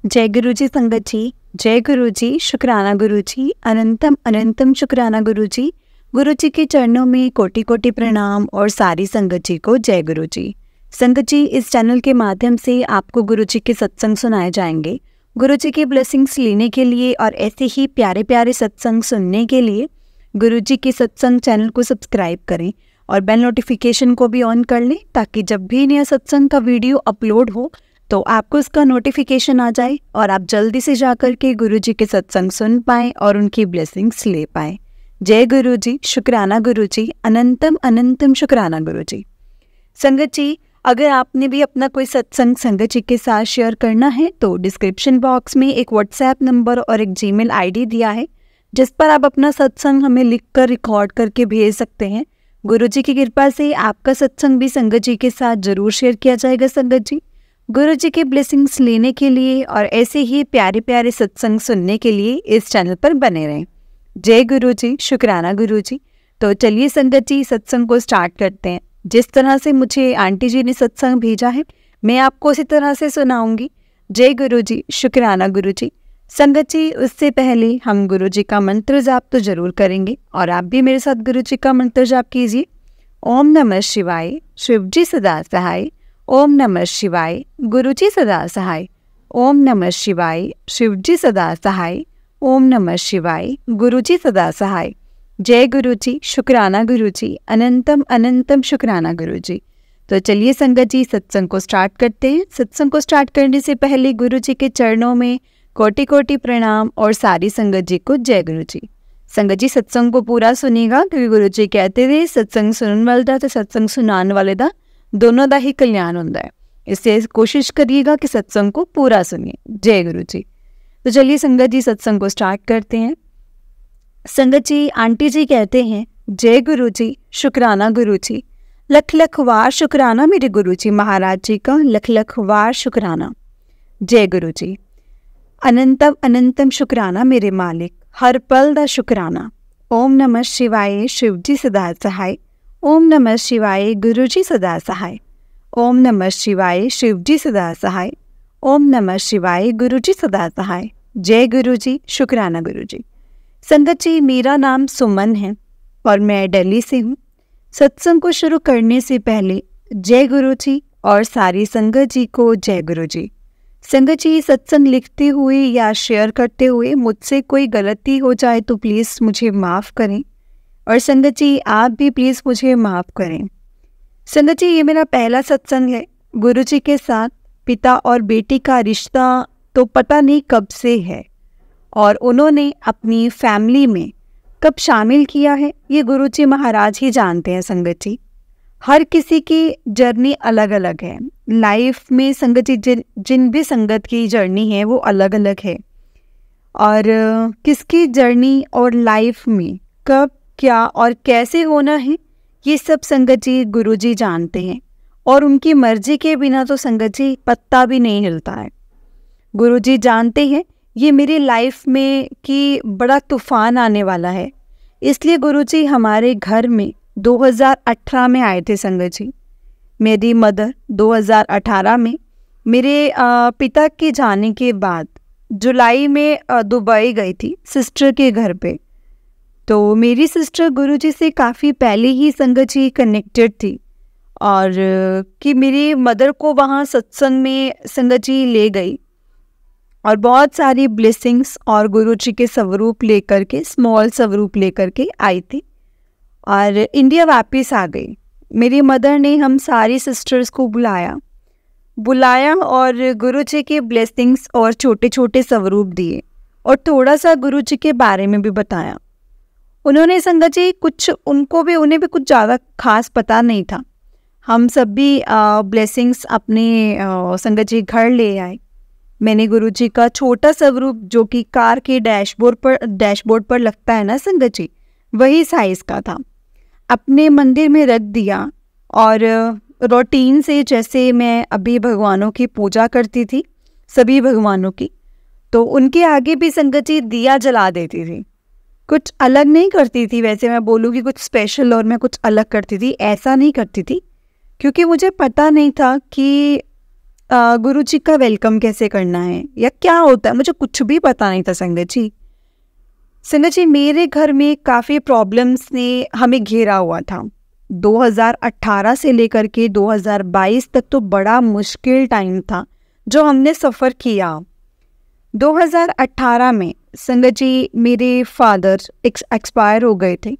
जय गुरु जी संगत जी, जय गुरु जी, शुक्राना गुरु जी, अनंतम अनंतम शुक्राना गुरु जी के चरणों में कोटि कोटि प्रणाम और सारी संगत जी को जय गुरु जी। संगत जी, इस चैनल के माध्यम से आपको गुरु जी के सत्संग सुनाए जाएंगे। गुरु जी की ब्लेसिंग्स लेने के लिए और ऐसे ही प्यारे प्यारे सत्संग सुनने के लिए गुरु जी के सत्संग चैनल को सब्सक्राइब करें और बेल नोटिफिकेशन को भी ऑन कर लें, ताकि जब भी नया सत्संग का वीडियो अपलोड हो तो आपको उसका नोटिफिकेशन आ जाए और आप जल्दी से जाकर के गुरु जी के सत्संग सुन पाएं और उनकी ब्लेसिंग्स ले पाएं। जय गुरु जी, शुक्राना गुरु जी, अनंतम अनंतम शुक्राना गुरु जी। संगत जी, अगर आपने भी अपना कोई सत्संग संगत जी के साथ शेयर करना है तो डिस्क्रिप्शन बॉक्स में एक व्हाट्सएप नंबर और एक जीमेल आईडी दिया है, जिस पर आप अपना सत्संग हमें लिखकर रिकॉर्ड करके भेज सकते हैं। गुरु जी की कृपा से आपका सत्संग भी संगत जी के साथ जरूर शेयर किया जाएगा। संगत जी, गुरु जी के ब्लेसिंग्स लेने के लिए और ऐसे ही प्यारे प्यारे सत्संग सुनने के लिए इस चैनल पर बने रहें। जय गुरु जी, शुक्राना गुरु जी। तो चलिए संगत जी, सत्संग को स्टार्ट करते हैं। जिस तरह से मुझे आंटी जी ने सत्संग भेजा है, मैं आपको उसी तरह से सुनाऊंगी। जय गुरु जी, शुक्राना गुरु जी। संगत जी, उससे पहले हम गुरु जी का मंत्र जाप तो जरूर करेंगे और आप भी मेरे साथ गुरु जी का मंत्र जाप कीजिए। ओम नमः शिवाय, शिव जी सदा सहाय। ओम नमः शिवाय, गुरु जी सदा सहाय। ओम नमः शिवाय, शिव जी सदा सहाय। ओम नमः शिवाय, गुरु जी सदा सहाय। जय गुरु जी, शुक्राना गुरु जी, अनंतम अनंतम शुक्राना गुरु जी। तो चलिए संगत जी, सत्संग को स्टार्ट करते हैं। सत्संग को स्टार्ट करने से पहले गुरु जी के चरणों में कोटि कोटि प्रणाम और सारी संगत जी को जय गुरु जी। संगत जी, सत्संग को पूरा सुनिएगा, क्योंकि गुरु जी कहते थे सत्संग सुनने वाले दा ते सत्संग सुनाने वाले दा दोनों का ही कल्याण होता है। इससे कोशिश करिएगा कि सत्संग को पूरा सुनिए। जय गुरु जी। तो चलिए संगत जी, सत्संग को स्टार्ट करते हैं। संगत जी, आंटी जी कहते हैं, जय गुरु जी, शुक्राना गुरु जी, लख लख वार शुक्राना मेरे गुरु जी महाराज जी का, लख लख वार शुक्राना। जय गुरु जी। अनंतम अनंतम शुक्राना मेरे मालिक, हर पल दा शुक्राना। ओम नमः शिवाय, शिव जी सदा सहाय। ओम नमः शिवाय, गुरु जी सदा सहाय। ओम नमः शिवाय, शिव जी सदा सहाय। ओम नमः शिवाय, गुरु जी सदा सहाय। जय गुरु जी, शुक्राना गुरु जी। संगत जी, मेरा नाम सुमन है और मैं दिल्ली से हूँ। सत्संग को शुरू करने से पहले जय गुरु जी और सारी संगत जी को जय गुरु जी। संगत जी, सत्संग लिखते हुए या शेयर करते हुए मुझसे कोई गलती हो जाए तो प्लीज़ मुझे माफ़ करें, और संगत जी आप भी प्लीज़ मुझे माफ़ करें। संगत जी, ये मेरा पहला सत्संग है गुरु जी के साथ। पिता और बेटी का रिश्ता तो पता नहीं कब से है, और उन्होंने अपनी फैमिली में कब शामिल किया है ये गुरु जी महाराज ही जानते हैं। संगत जी, हर किसी की जर्नी अलग अलग है लाइफ में। संगत जी, जिन भी संगत की जर्नी है वो अलग अलग है, और किसकी जर्नी और लाइफ में कब क्या और कैसे होना है ये सब संगत जी गुरु जी जानते हैं, और उनकी मर्जी के बिना तो संगत जी पत्ता भी नहीं हिलता है। गुरु जी जानते हैं ये मेरी लाइफ में कि बड़ा तूफान आने वाला है, इसलिए गुरु जी हमारे घर में 2018 में आए थे। संगत जी, मेरी मदर 2018 में मेरे पिता के जाने के बाद जुलाई में दुबई गई थी सिस्टर के घर पे। तो मेरी सिस्टर गुरु जी से काफ़ी पहले ही संगत जी कनेक्टेड थी, और कि मेरी मदर को वहाँ सत्संग में संगत जी ले गई और बहुत सारी ब्लेसिंग्स और गुरु जी के स्वरूप लेकर के, स्मॉल स्वरूप लेकर के आई थी और इंडिया वापस आ गई। मेरी मदर ने हम सारी सिस्टर्स को बुलाया और गुरु जी के ब्लेसिंग्स और छोटे छोटे स्वरूप दिए और थोड़ा सा गुरु जी के बारे में भी बताया। उन्होंने संगत जी उन्हें भी कुछ ज़्यादा खास पता नहीं था। हम सब भी ब्लेसिंग्स अपने संगत जी घर ले आए। मैंने गुरु जी का छोटा स्वरूप, जो कि कार के डैशबोर्ड पर लगता है ना संगत जी, वही साइज़ का था, अपने मंदिर में रख दिया। और रूटीन से जैसे मैं अभी भगवानों की पूजा करती थी, सभी भगवानों की, तो उनके आगे भी संगत जी दिया जला देती थी। कुछ अलग नहीं करती थी, वैसे मैं बोलूँ कि कुछ स्पेशल और मैं कुछ अलग करती थी, ऐसा नहीं करती थी, क्योंकि मुझे पता नहीं था कि गुरुजी का वेलकम कैसे करना है या क्या होता है, मुझे कुछ भी पता नहीं था संगत जी। संगत जी, मेरे घर में काफ़ी प्रॉब्लम्स ने हमें घेरा हुआ था। 2018 से लेकर के 2022 तक तो बड़ा मुश्किल टाइम था जो हमने सफ़र किया। 2018 में संगत जी मेरे फादर एक्सपायर हो गए थे।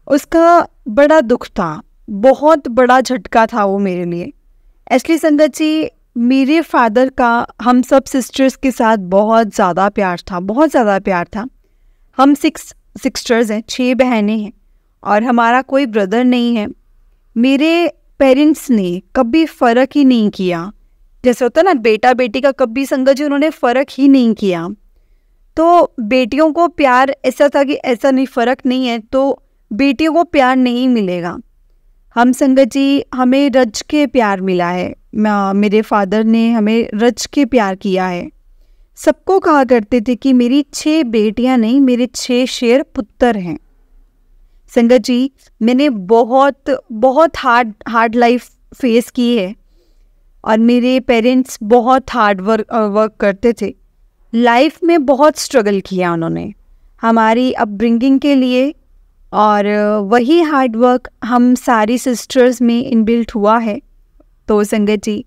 उसका बड़ा दुख था, बहुत बड़ा झटका था वो मेरे लिए। एक्चुअली संगत जी, मेरे फादर का हम सब सिस्टर्स के साथ बहुत ज़्यादा प्यार था, बहुत ज़्यादा प्यार था। हम 6 सिस्टर्स हैं, 6 बहनें हैं और हमारा कोई ब्रदर नहीं है। मेरे पेरेंट्स ने कभी फ़र्क ही नहीं किया, जैसे होता है ना बेटा बेटी का, कभी संगत जी उन्होंने फ़र्क ही नहीं किया। तो बेटियों को प्यार ऐसा था कि ऐसा नहीं, फ़र्क नहीं है तो बेटियों को प्यार नहीं मिलेगा। हम संगत जी, हमें रज के प्यार मिला है। मेरे फादर ने हमें रज के प्यार किया है। सबको कहा करते थे कि मेरी 6 बेटियां नहीं, मेरे 6 शेर पुत्र हैं। संगत जी, मैंने बहुत बहुत हार्ड लाइफ फेस की है और मेरे पेरेंट्स बहुत हार्ड वर्क करते थे। लाइफ में बहुत स्ट्रगल किया उन्होंने हमारी अपब्रिंगिंग के लिए, और वही हार्ड वर्क हम सारी सिस्टर्स में इनबिल्ट हुआ है। तो संगत जी,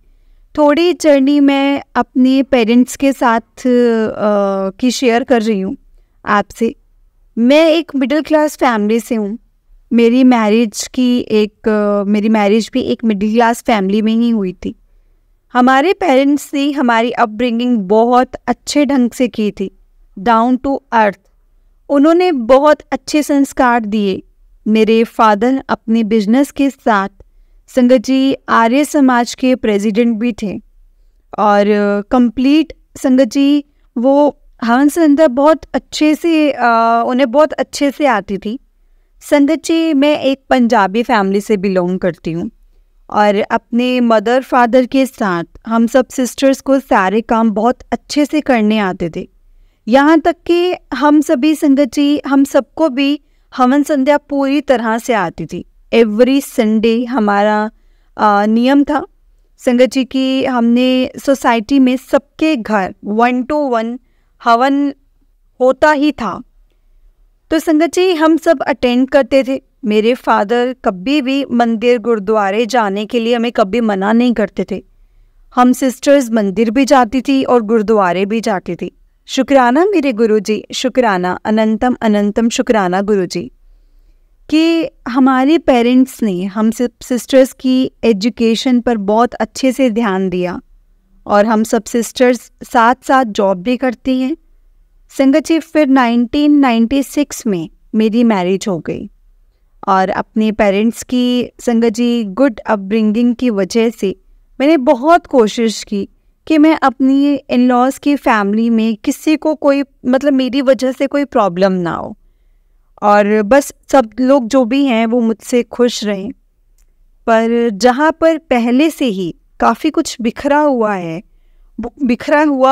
थोड़ी जर्नी मैं अपने पेरेंट्स के साथ की शेयर कर रही हूँ आपसे। मैं एक मिडिल क्लास फैमिली से हूँ। मेरी मैरिज भी एक मिडिल क्लास फैमिली में ही हुई थी। हमारे पेरेंट्स ने हमारी अपब्रिंगिंग बहुत अच्छे ढंग से की थी, डाउन टू अर्थ। उन्होंने बहुत अच्छे संस्कार दिए। मेरे फादर अपने बिजनेस के साथ संगत जी आर्य समाज के प्रेसिडेंट भी थे और कंप्लीट संगत जी वो हवन संध्या बहुत अच्छे से उन्हें बहुत अच्छे से आती थी। संगत जी, मैं एक पंजाबी फैमिली से बिलोंग करती हूँ और अपने मदर फादर के साथ हम सब सिस्टर्स को सारे काम बहुत अच्छे से करने आते थे। यहाँ तक कि हम सभी संगत जी, हम सबको भी हवन संध्या पूरी तरह से आती थी। एवरी संडे हमारा नियम था संगत जी कि हमने सोसाइटी में सबके घर 1 to 1 हवन होता ही था। तो संगत जी, हम सब अटेंड करते थे। मेरे फादर कभी भी मंदिर गुरुद्वारे जाने के लिए हमें कभी मना नहीं करते थे। हम सिस्टर्स मंदिर भी जाती थी और गुरुद्वारे भी जाती थी। शुक्राना मेरे गुरुजी, शुक्राना, अनंतम अनंतम शुक्राना गुरुजी कि हमारे पेरेंट्स ने हम सब सिस्टर्स की एजुकेशन पर बहुत अच्छे से ध्यान दिया और हम सब सिस्टर्स साथ साथ जॉब भी करती हैं। संगत जी, फिर 1996 में मेरी मैरिज हो गई और अपने पेरेंट्स की संगत जी गुड अपब्रिंगिंग की वजह से मैंने बहुत कोशिश की कि मैं अपनी इन लॉज की फैमिली में किसी को कोई मेरी वजह से कोई प्रॉब्लम ना हो और बस सब लोग जो भी हैं वो मुझसे खुश रहें। पर जहाँ पर पहले से ही काफ़ी कुछ बिखरा हुआ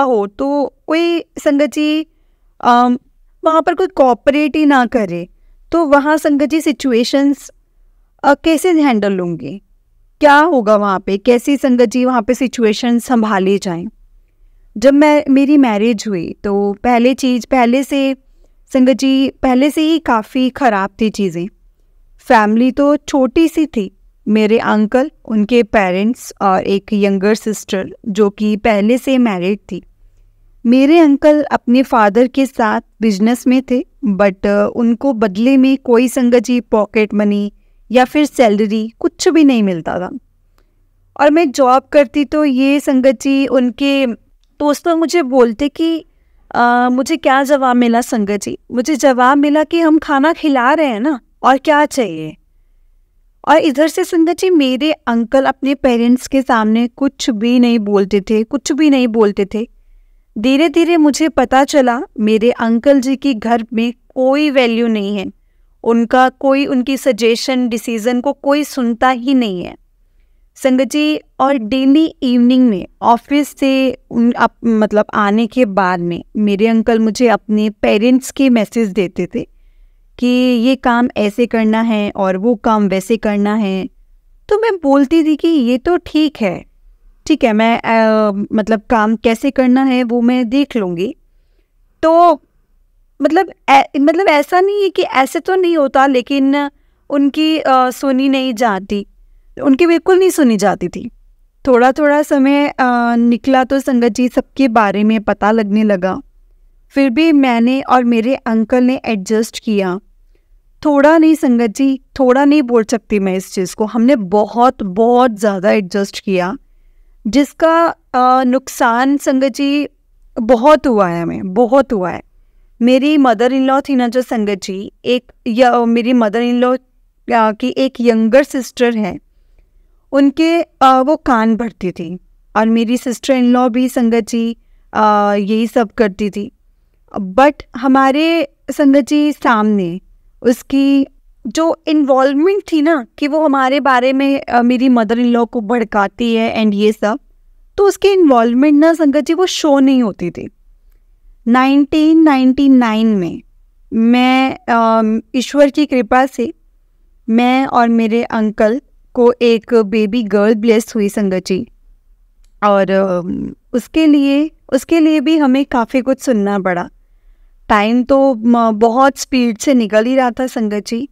हो तो कोई संगत जी वहाँ पर कोई कोऑपरेट ही ना करे तो वहाँ संगत जी सिचुएशंस कैसे हैंडल लूँगी, क्या होगा वहाँ पे, कैसी संगत जी वहाँ पे सिचुएशन संभाली जाएं। जब मेरी मैरिज हुई तो पहले से ही काफ़ी ख़राब थी चीज़ें। फैमिली तो छोटी सी थी। मेरे अंकल, उनके पेरेंट्स और एक यंगर सिस्टर जो कि पहले से मैरिड थी। मेरे अंकल अपने फादर के साथ बिजनेस में थे, बट उनको बदले में कोई संगत जी पॉकेट मनी या फिर सैलरी कुछ भी नहीं मिलता था और मैं जॉब करती तो ये संगत जी उनके दोस्त मुझे बोलते कि मुझे क्या जवाब मिला संगत जी, मुझे जवाब मिला कि हम खाना खिला रहे हैं ना, और क्या चाहिए। और इधर से संगत जी मेरे अंकल अपने पेरेंट्स के सामने कुछ भी नहीं बोलते थे। धीरे धीरे मुझे पता चला मेरे अंकल जी की घर में कोई वैल्यू नहीं है, उनकी सजेशन डिसीज़न को कोई सुनता ही नहीं है संगत जी। और डेली इवनिंग में ऑफिस से आने के बाद में मेरे अंकल मुझे अपने पेरेंट्स के मैसेज देते थे कि ये काम ऐसे करना है और वो काम वैसे करना है। तो मैं बोलती थी कि ये तो ठीक है, ठीक है, मैं मतलब काम कैसे करना है वो मैं देख लूँगी। तो मतलब ऐसा नहीं है कि ऐसे तो नहीं होता, लेकिन उनकी सुनी नहीं जाती, उनकी बिल्कुल नहीं सुनी जाती थी। थोड़ा थोड़ा समय निकला तो संगत जी सबके बारे में पता लगने लगा। फिर भी मैंने और मेरे अंकल ने एडजस्ट किया। थोड़ा नहीं संगत जी, थोड़ा नहीं बोल सकती मैं इस चीज़ को, हमने बहुत बहुत ज़्यादा एडजस्ट किया, जिसका नुकसान संगत जी बहुत हुआ है, हमें बहुत हुआ है। मेरी मदर इन लॉ थी ना जो संगत जी, मेरी मदर इन लॉ की एक यंगर सिस्टर है, उनके वो कान भरती थी, और मेरी सिस्टर इन लॉ भी संगत जी यही सब करती थी। बट हमारे संगत जी सामने उसकी जो इन्वॉल्वमेंट थी ना, कि वो हमारे बारे में मेरी मदर इन लॉ को भड़काती है एंड ये सब, तो उसकी इन्वॉल्वमेंट ना संगत जी वो शो नहीं होती थी। 1999 में मैं ईश्वर की कृपा से मैं और मेरे अंकल को एक बेबी गर्ल ब्लेस हुई संगत जी, और उसके लिए भी हमें काफ़ी कुछ सुनना पड़ा। टाइम तो बहुत स्पीड से निकल ही रहा था संगत जी।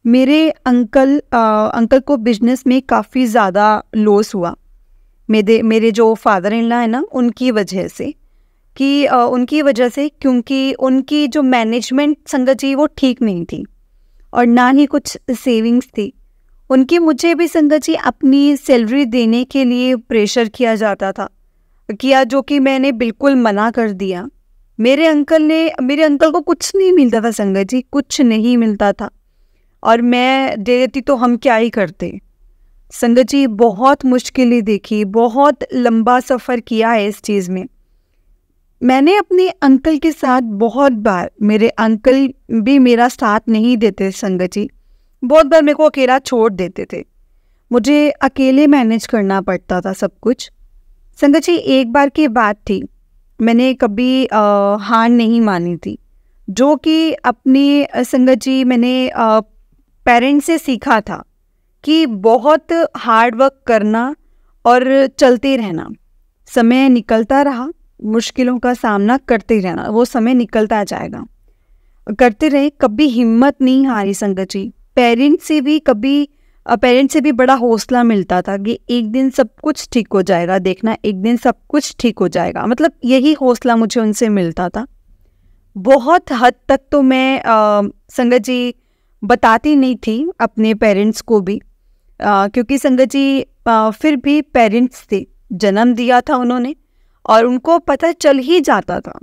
मेरे अंकल को बिजनेस में काफ़ी ज़्यादा लॉस हुआ, मेरे जो फादर इन लॉ है ना, उनकी वजह से, क्योंकि उनकी जो मैनेजमेंट संगत जी वो ठीक नहीं थी, और ना ही कुछ सेविंग्स थी उनकी। मुझे भी संगत जी अपनी सैलरी देने के लिए प्रेशर किया जाता था, जो कि मैंने बिल्कुल मना कर दिया। मेरे अंकल को कुछ नहीं मिलता था संगत जी, कुछ नहीं मिलता था, और मैं दे देती तो हम क्या ही करते संगत जी। बहुत मुश्किलें देखी, बहुत लंबा सफ़र किया है इस चीज़ में। मैंने अपने अंकल के साथ बहुत बार, मेरे अंकल भी मेरा साथ नहीं देते संगत जी, बहुत बार मेरे को अकेला छोड़ देते थे, मुझे अकेले मैनेज करना पड़ता था सब कुछ संगत जी। एक बार की बात थी, मैंने कभी हार नहीं मानी थी, जो कि अपनी संगत जी मैंने पेरेंट्स से सीखा था कि बहुत हार्ड वर्क करना और चलते रहना। समय निकलता रहा, मुश्किलों का सामना करते रहना, वो समय निकलता जाएगा, करते रहे, कभी हिम्मत नहीं हारी संगत जी। पेरेंट्स से भी बड़ा हौसला मिलता था कि एक दिन सब कुछ ठीक हो जाएगा, देखना एक दिन सब कुछ ठीक हो जाएगा, मतलब यही हौसला मुझे उनसे मिलता था। बहुत हद तक तो मैं संगत जी बताती नहीं थी अपने पेरेंट्स को भी, क्योंकि संगत जी फिर भी पेरेंट्स थे, जन्म दिया था उन्होंने, और उनको पता चल ही जाता था।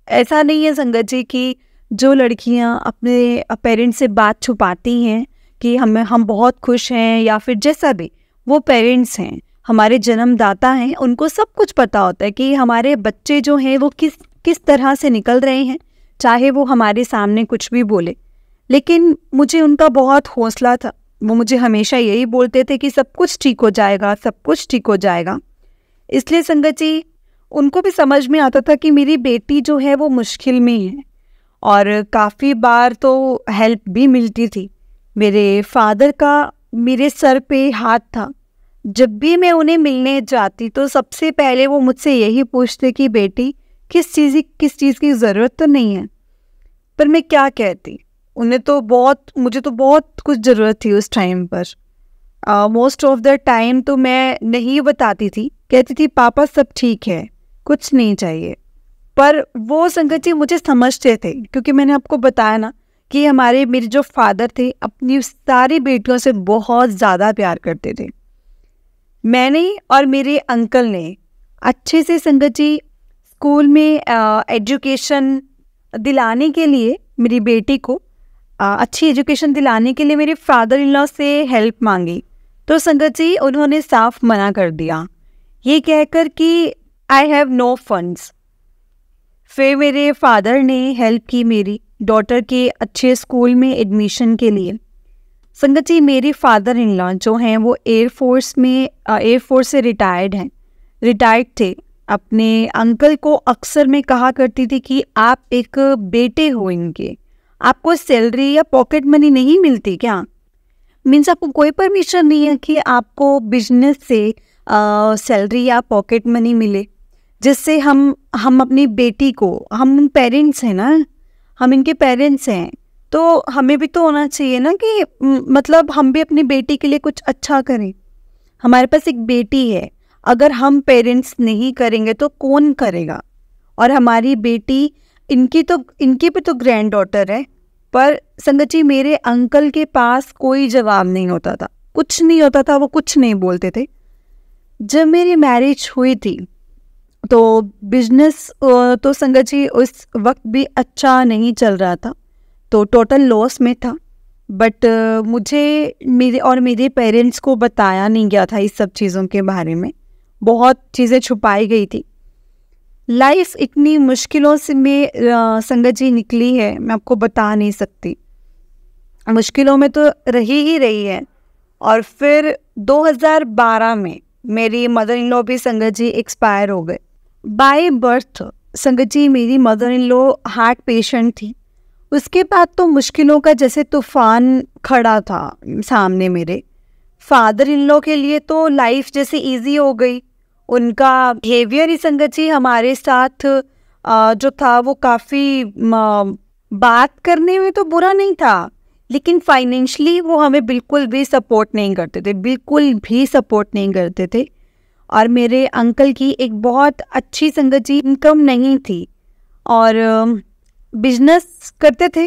ऐसा नहीं है संगत जी कि जो लड़कियां अपने पेरेंट्स से बात छुपाती हैं कि हम बहुत खुश हैं या फिर जैसा भी, वो पेरेंट्स हैं, हमारे जन्मदाता हैं, उनको सब कुछ पता होता है कि हमारे बच्चे जो हैं वो किस तरह से निकल रहे हैं, चाहे वो हमारे सामने कुछ भी बोले। लेकिन मुझे उनका बहुत हौसला था, वो मुझे हमेशा यही बोलते थे कि सब कुछ ठीक हो जाएगा, सब कुछ ठीक हो जाएगा। इसलिए संगत जी उनको भी समझ में आता था कि मेरी बेटी जो है वो मुश्किल में है, और काफ़ी बार तो हेल्प भी मिलती थी। मेरे फादर का मेरे सर पे हाथ था, जब भी मैं उन्हें मिलने जाती तो सबसे पहले वो मुझसे यही पूछते कि बेटी किस चीज़ की ज़रूरत तो नहीं है। पर मैं क्या कहती, मुझे तो बहुत कुछ ज़रूरत थी उस टाइम पर। मोस्ट ऑफ द टाइम तो मैं नहीं बताती थी, कहती थी पापा सब ठीक है, कुछ नहीं चाहिए। पर वो संगत जी मुझे समझते थे, क्योंकि मैंने आपको बताया ना कि मेरे जो फादर थे अपनी सारी बेटियों से बहुत ज़्यादा प्यार करते थे। मैंने और मेरे अंकल ने अच्छे से संगत जी स्कूल में एजुकेशन दिलाने के लिए, मेरी बेटी को अच्छी एजुकेशन दिलाने के लिए मेरे फादर इन लॉ से हेल्प मांगी, तो संगत जी उन्होंने साफ मना कर दिया, ये कहकर कि आई हैव नो फंड्स। फिर मेरे फादर ने हेल्प की मेरी डॉटर के अच्छे स्कूल में एडमिशन के लिए। संगत जी मेरे फादर इन लॉ जो हैं वो एयरफोर्स से रिटायर्ड थे। अपने अंकल को अक्सर मैं कहा करती थी कि आप एक बेटे हो इनके, आपको सैलरी या पॉकेट मनी नहीं मिलती क्या? मीन्स आपको कोई परमिशन नहीं है कि आपको बिजनेस से सैलरी या पॉकेट मनी मिले, जिससे हम अपनी बेटी को, हम पेरेंट्स हैं ना, हम इनके पेरेंट्स हैं, तो हमें भी तो होना चाहिए ना कि मतलब हम भी अपनी बेटी के लिए कुछ अच्छा करें। हमारे पास एक बेटी है, अगर हम पेरेंट्स नहीं करेंगे तो कौन करेगा। और हमारी बेटी, इनकी भी तो ग्रैंड डॉटर है। पर संगत जी, मेरे अंकल के पास कोई जवाब नहीं होता था, कुछ नहीं होता था, वो कुछ नहीं बोलते थे। जब मेरी मैरिज हुई थी तो बिजनेस तो संगत जी उस वक्त भी अच्छा नहीं चल रहा था, तो टोटल लॉस में था। बट मुझे मेरे पेरेंट्स को बताया नहीं गया था इस सब चीज़ों के बारे में, बहुत चीज़ें छुपाई गई थी। लाइफ इतनी मुश्किलों से संगत जी निकली है, मैं आपको बता नहीं सकती। मुश्किलों में तो रही ही रही है। और फिर 2012 में मेरी मदर इन लॉ भी संगत जी एक्सपायर हो गए बाय बर्थ। संगत जी, मेरी mother in law heart patient थी। उसके बाद तो मुश्किलों का जैसे तूफान खड़ा था सामने मेरे। फादर इन लॉ के लिए तो लाइफ जैसे इजी हो गई। उनका बिहेवियर ही संगत जी हमारे साथ जो था वो काफ़ी बात करने में तो बुरा नहीं था, लेकिन फाइनेंशियली वो हमें बिल्कुल भी सपोर्ट नहीं करते थे, बिल्कुल भी सपोर्ट नहीं करते थे। और मेरे अंकल की एक बहुत अच्छी संगत जी इनकम नहीं थी और बिजनेस करते थे।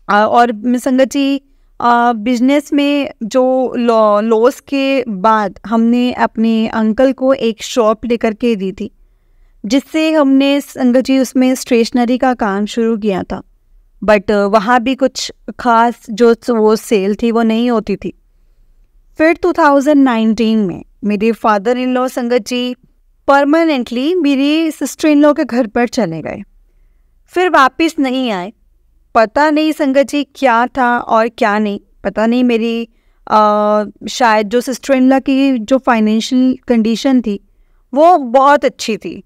और संगत जी बिजनेस में जो लॉस के बाद हमने अपने अंकल को एक शॉप लेकर के दी थी, जिससे हमने संगत जी उसमें स्टेशनरी का काम शुरू किया था। बट वहाँ भी कुछ खास जो वो सेल थी वो नहीं होती थी। फिर 2019 में मेरे फादर इन लॉ संगत जी परमानेंटली मेरी सिस्टर इन लॉ के घर पर चले गए, फिर वापस नहीं आए। पता नहीं संगत जी क्या था और क्या नहीं, पता नहीं। मेरी शायद जो सिस्टर इन लॉ की जो फाइनेंशियल कंडीशन थी वो बहुत अच्छी थी,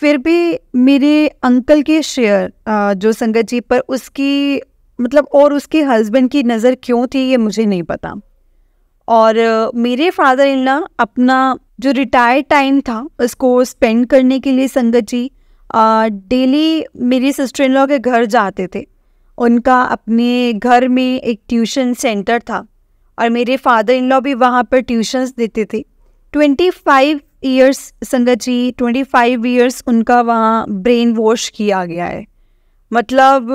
फिर भी मेरे अंकल के शेयर जो संगत जी पर उसकी मतलब और उसके हस्बैंड की नज़र क्यों थी ये मुझे नहीं पता। और मेरे फादर इन लॉ अपना जो रिटायर टाइम था उसको स्पेंड करने के लिए संगत जी डेली मेरी सिस्टर इन लॉ के घर जाते थे। उनका अपने घर में एक ट्यूशन सेंटर था और मेरे फादर इन लॉ भी वहाँ पर ट्यूशन्स देते थे। 25 ईयर्स संगत जी, 25 ईयर्स उनका वहाँ ब्रेन वॉश किया गया है, मतलब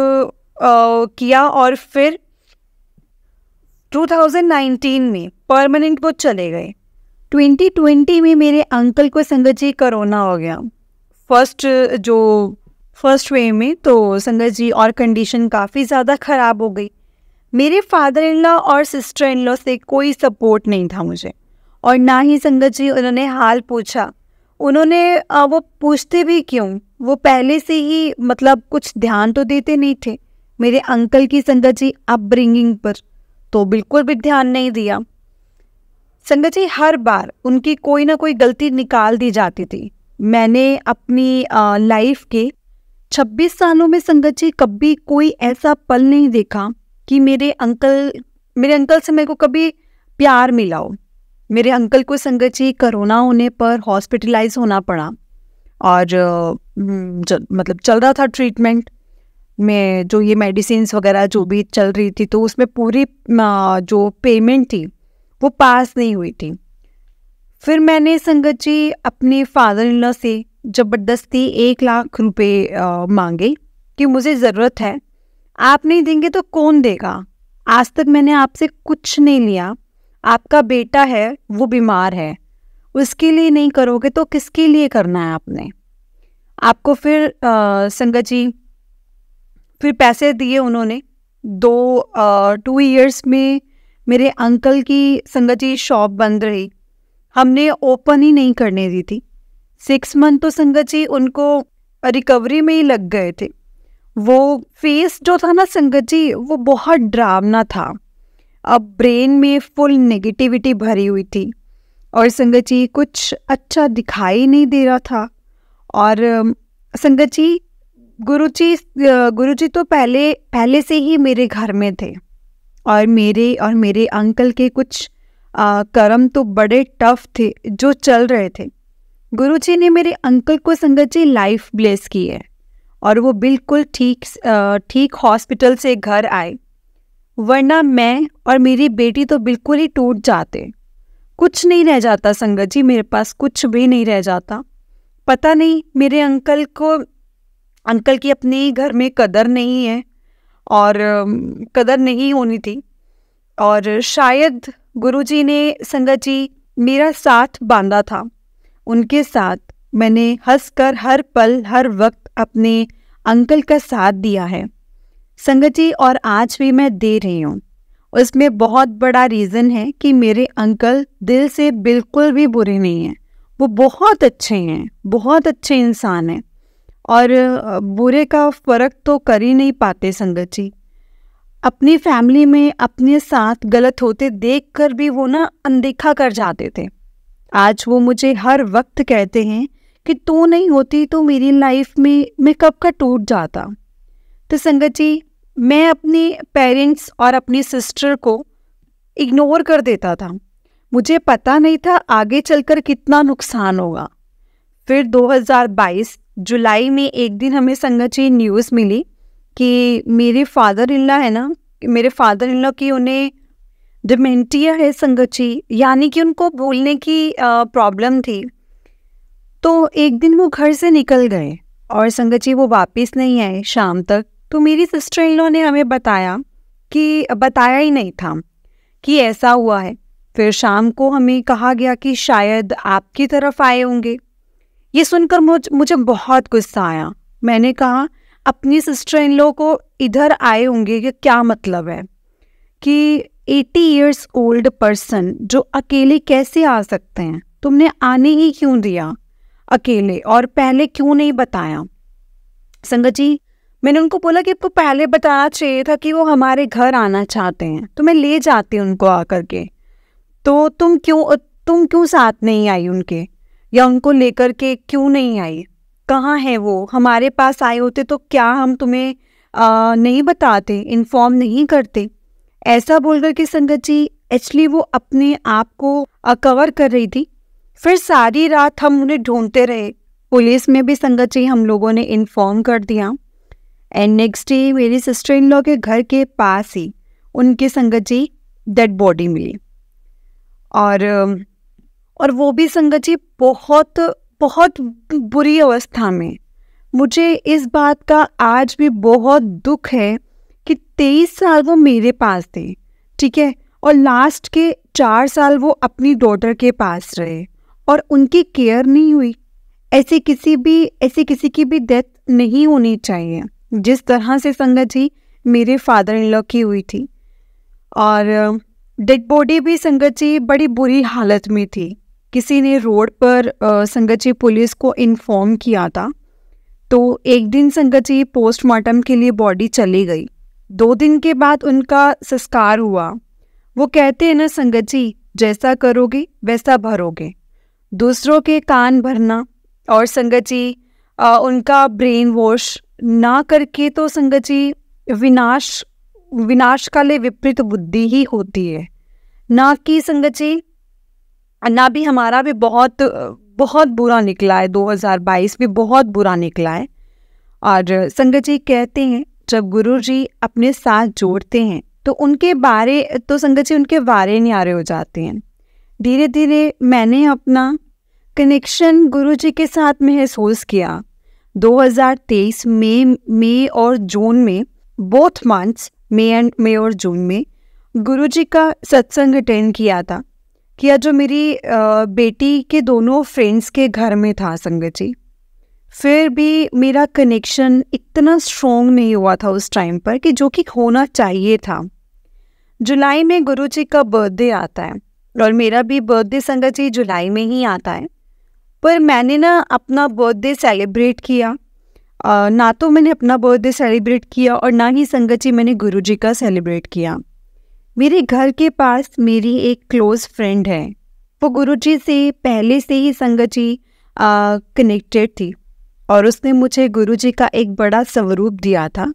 किया। और फिर 2019 में परमानेंट वो चले गए। 2020 में मेरे अंकल को संगत जी कोरोना हो गया फर्स्ट वे में, तो संगत जी और कंडीशन काफ़ी ज़्यादा ख़राब हो गई। मेरे फादर इन लॉ और सिस्टर इन लॉ से कोई सपोर्ट नहीं था मुझे, और ना ही संगत जी उन्होंने हाल पूछा। उन्होंने वो पूछते भी क्यों, वो पहले से ही मतलब कुछ ध्यान तो देते नहीं थे मेरे अंकल की संगत जी अपब्रिंगिंग पर, तो बिल्कुल भी ध्यान नहीं दिया। संगत जी हर बार उनकी कोई ना कोई गलती निकाल दी जाती थी। मैंने अपनी लाइफ के 26 सालों में संगत जी कभी कोई ऐसा पल नहीं देखा कि मेरे अंकल से मेरे को कभी प्यार मिला हो। मेरे अंकल को संगत जी कोरोना होने पर हॉस्पिटलाइज होना पड़ा और मतलब चल रहा था ट्रीटमेंट में, जो ये मेडिसिन्स वगैरह जो भी चल रही थी, तो उसमें पूरी जो पेमेंट थी वो पास नहीं हुई थी। फिर मैंने संगत जी अपने फादर इन लॉ से ज़बरदस्ती 1 लाख रुपए मांगे कि मुझे ज़रूरत है, आप नहीं देंगे तो कौन देगा। आज तक मैंने आपसे कुछ नहीं लिया, आपका बेटा है वो बीमार है, उसके लिए नहीं करोगे तो किसके लिए करना है आपने। आपको फिर संगत जी फिर पैसे दिए उन्होंने। 2 ईयर्स में मेरे अंकल की संगत जी शॉप बंद रही, हमने ओपन ही नहीं करने दी थी। 6 मंथ तो संगत जी उनको रिकवरी में ही लग गए थे। वो फेस जो था ना संगत जी, वो बहुत डरावना था। अब ब्रेन में फुल नेगेटिविटी भरी हुई थी और संगत जी कुछ अच्छा दिखाई नहीं दे रहा था। और संगत जी गुरुजी तो पहले से ही मेरे घर में थे और मेरे अंकल के कुछ कर्म तो बड़े टफ थे जो चल रहे थे। गुरुजी ने मेरे अंकल को संगत जी लाइफ ब्लेस की है और वो बिल्कुल ठीक हॉस्पिटल से घर आए, वरना मैं और मेरी बेटी तो बिल्कुल ही टूट जाते। कुछ नहीं रह जाता संगत जी, मेरे पास कुछ भी नहीं रह जाता। पता नहीं मेरे अंकल की अपने घर में कदर नहीं है और कदर नहीं होनी थी, और शायद गुरुजी ने संगत जी मेरा साथ बांधा था। उनके साथ मैंने हंसकर हर पल हर वक्त अपने अंकल का साथ दिया है संगत जी, और आज भी मैं दे रही हूँ। उसमें बहुत बड़ा रीज़न है कि मेरे अंकल दिल से बिल्कुल भी बुरे नहीं हैं, वो बहुत अच्छे हैं, बहुत अच्छे इंसान हैं, और बुरे का फ़र्क तो कर ही नहीं पाते संगत जी। अपनी फैमिली में अपने साथ गलत होते देखकर भी वो ना अनदेखा कर जाते थे। आज वो मुझे हर वक्त कहते हैं कि तू नहीं होती तो मेरी लाइफ में मैं कब का टूट जाता। तो संगत जी, मैं अपने पेरेंट्स और अपनी सिस्टर को इग्नोर कर देता था। मुझे पता नहीं था आगे चलकर कितना नुकसान होगा। फिर 2022 जुलाई में एक दिन हमें संगत जी न्यूज़ मिली कि मेरे फादर इन लॉ है ना, मेरे फादर इन लॉ की उन्हें डिमेंटिया है संगत जी, यानी कि उनको भूलने की प्रॉब्लम थी। तो एक दिन वो घर से निकल गए और संगत जी वो वापस नहीं आए शाम तक। तो मेरी सिस्टर इन लॉ ने हमें बताया ही नहीं था कि ऐसा हुआ है। फिर शाम को हमें कहा गया कि शायद आपकी तरफ आए होंगे। ये सुनकर मुझे बहुत गुस्सा आया। मैंने कहा अपनी सिस्टर इन लॉ को इधर आए होंगे कि क्या मतलब है कि 80 इयर्स ओल्ड पर्सन जो अकेले कैसे आ सकते हैं? तुमने आने ही क्यों दिया अकेले, और पहले क्यों नहीं बताया? संगत जी, मैंने उनको बोला कि आपको पहले बताना चाहिए था कि वो हमारे घर आना चाहते हैं, तो मैं ले जाती उनको आकर के। तो तुम क्यों साथ नहीं आई उनके, या उनको लेकर के क्यों नहीं आई? कहाँ है वो? हमारे पास आए होते तो क्या हम तुम्हें नहीं बताते, इन्फॉर्म नहीं करते? ऐसा बोलकर कि संगत जी एक्चुअली वो अपने आप को कवर कर रही थी। फिर सारी रात हम उन्हें ढूंढते रहे। पुलिस में भी संगत जी हम लोगों ने इन्फॉर्म कर दिया। एंड नेक्स्ट डे मेरी सिस्टर इन लॉ के घर के पास ही उनके संगत जी डेड बॉडी मिली, और वो भी संगत जी बहुत बहुत बुरी अवस्था में। मुझे इस बात का आज भी बहुत दुख है कि 23 साल वो मेरे पास थे, ठीक है, और लास्ट के 4 साल वो अपनी डॉटर के पास रहे और उनकी केयर नहीं हुई। ऐसे किसी की भी डेथ नहीं होनी चाहिए जिस तरह से संगत जी मेरे फादर इन लॉ की हुई थी। और डेड बॉडी भी संगत जी बड़ी बुरी हालत में थी। किसी ने रोड पर संगत जी पुलिस को इन्फॉर्म किया था। तो एक दिन संगत जी पोस्टमार्टम के लिए बॉडी चली गई। 2 दिन के बाद उनका संस्कार हुआ। वो कहते हैं ना संगत जी, जैसा करोगे वैसा भरोगे। दूसरों के कान भरना और संगत जी उनका ब्रेन वॉश ना करके तो संगत जी विनाश काले विपरीत बुद्धि ही होती है। ना कि संगत जी, ना भी हमारा भी बहुत बहुत बुरा निकला है। 2022 भी बहुत बुरा निकला है। और संगत जी कहते हैं जब गुरु जी अपने साथ जोड़ते हैं तो संगत जी उनके वारे न्यारे हो जाते हैं। धीरे धीरे मैंने अपना कनेक्शन गुरु जी के साथ महसूस किया। 2023 मई और जून में, बोथ मंथ्स मई और जून में गुरु जी का सत्संग अटेंड किया था, जो मेरी बेटी के दोनों फ्रेंड्स के घर में था संगत जी। फिर भी मेरा कनेक्शन इतना स्ट्रॉन्ग नहीं हुआ था उस टाइम पर कि जो कि होना चाहिए था। जुलाई में गुरु जी का बर्थडे आता है और मेरा भी बर्थडे संगत जी जुलाई में ही आता है। पर मैंने ना अपना बर्थडे सेलिब्रेट किया, ना तो मैंने अपना बर्थडे सेलिब्रेट किया और ना ही संगत जी मैंने गुरु जी का सेलिब्रेट किया। मेरे घर के पास मेरी एक क्लोज़ फ्रेंड है, वो गुरु जी से पहले से ही संगत जी कनेक्टेड थी और उसने मुझे गुरु जी का एक बड़ा स्वरूप दिया था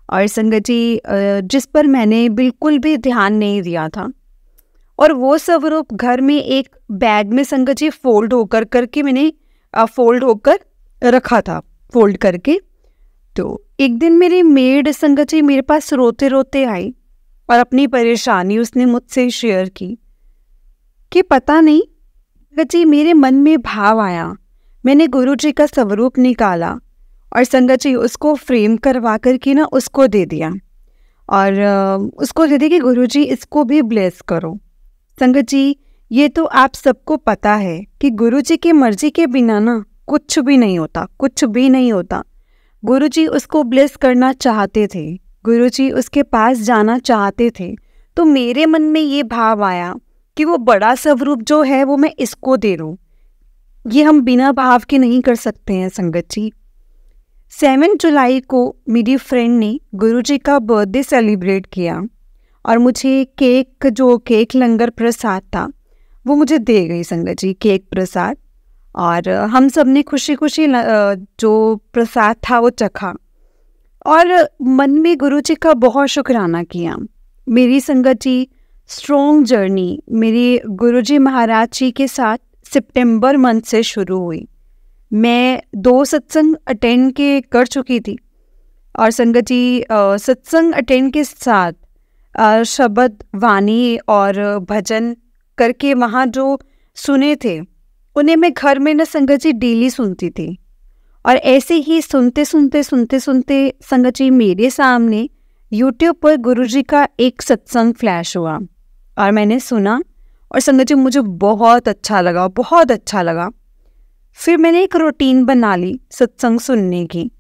और संगत जी जिस पर मैंने बिल्कुल भी ध्यान नहीं दिया था। और वो स्वरूप घर में एक बैग में संगत जी फोल्ड होकर करके मैंने फोल्ड होकर रखा था, फोल्ड करके। तो एक दिन मेरी मेड संगत जी मेरे पास रोते रोते आई और अपनी परेशानी उसने मुझसे शेयर की कि पता नहीं संगत जी मेरे मन में भाव आया, मैंने गुरु जी का स्वरूप निकाला और संगत जी उसको फ्रेम करवा करके ना उसको दे दिया और उसको दे दिया कि गुरु जी इसको भी ब्लेस करो। संगत जी ये तो आप सबको पता है कि गुरु जी की मर्जी के बिना ना कुछ भी नहीं होता, कुछ भी नहीं होता। गुरु जी उसको ब्लेस करना चाहते थे, गुरु जी उसके पास जाना चाहते थे। तो मेरे मन में ये भाव आया कि वो बड़ा स्वरूप जो है वो मैं इसको दे दूँ। ये हम बिना भाव के नहीं कर सकते हैं संगत जी। 7 जुलाई को मेरी फ्रेंड ने गुरुजी का बर्थडे सेलिब्रेट किया और मुझे केक लंगर प्रसाद था वो मुझे दे गई संगत जी, केक प्रसाद। और हम सब ने खुशी खुशी जो प्रसाद था वो चखा और मन में गुरुजी का बहुत शुक्राना किया। मेरी संगत जी स्ट्रॉन्ग जर्नी मेरी गुरुजी महाराज जी के साथ सितंबर मंथ से शुरू हुई। मैं 2 सत्संग अटेंड कर चुकी थी और संगत जी सत्संग अटेंड के साथ शब्द वाणी और भजन करके वहाँ जो सुने थे उन्हें मैं घर में ना संगत जी डेली सुनती थी। और ऐसे ही सुनते सुनते संगत जी मेरे सामने यूट्यूब पर गुरुजी का एक सत्संग फ्लैश हुआ और मैंने सुना और संगत जी मुझे बहुत अच्छा लगा, बहुत अच्छा लगा। फिर मैंने एक रूटीन बना ली सत्संग सुनने की।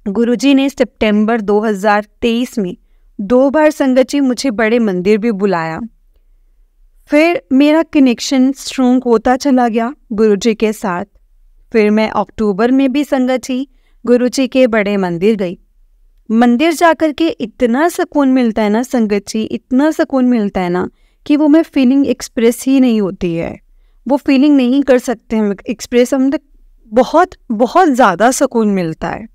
गुरुजी ने सितंबर 2023 में 2 बार संगत जी मुझे बड़े मंदिर भी बुलाया। फिर मेरा कनेक्शन स्ट्रॉन्ग होता चला गया गुरुजी के साथ। फिर मैं अक्टूबर में भी संगत जी गुरुजी के बड़े मंदिर गई। मंदिर जाकर के इतना सुकून मिलता है ना संगत जी, इतना सुकून मिलता है ना कि वो मैं फीलिंग एक्सप्रेस ही नहीं होती है, वो फीलिंग नहीं कर सकते हम एक्सप्रेस। हम बहुत बहुत ज़्यादा सुकून मिलता है।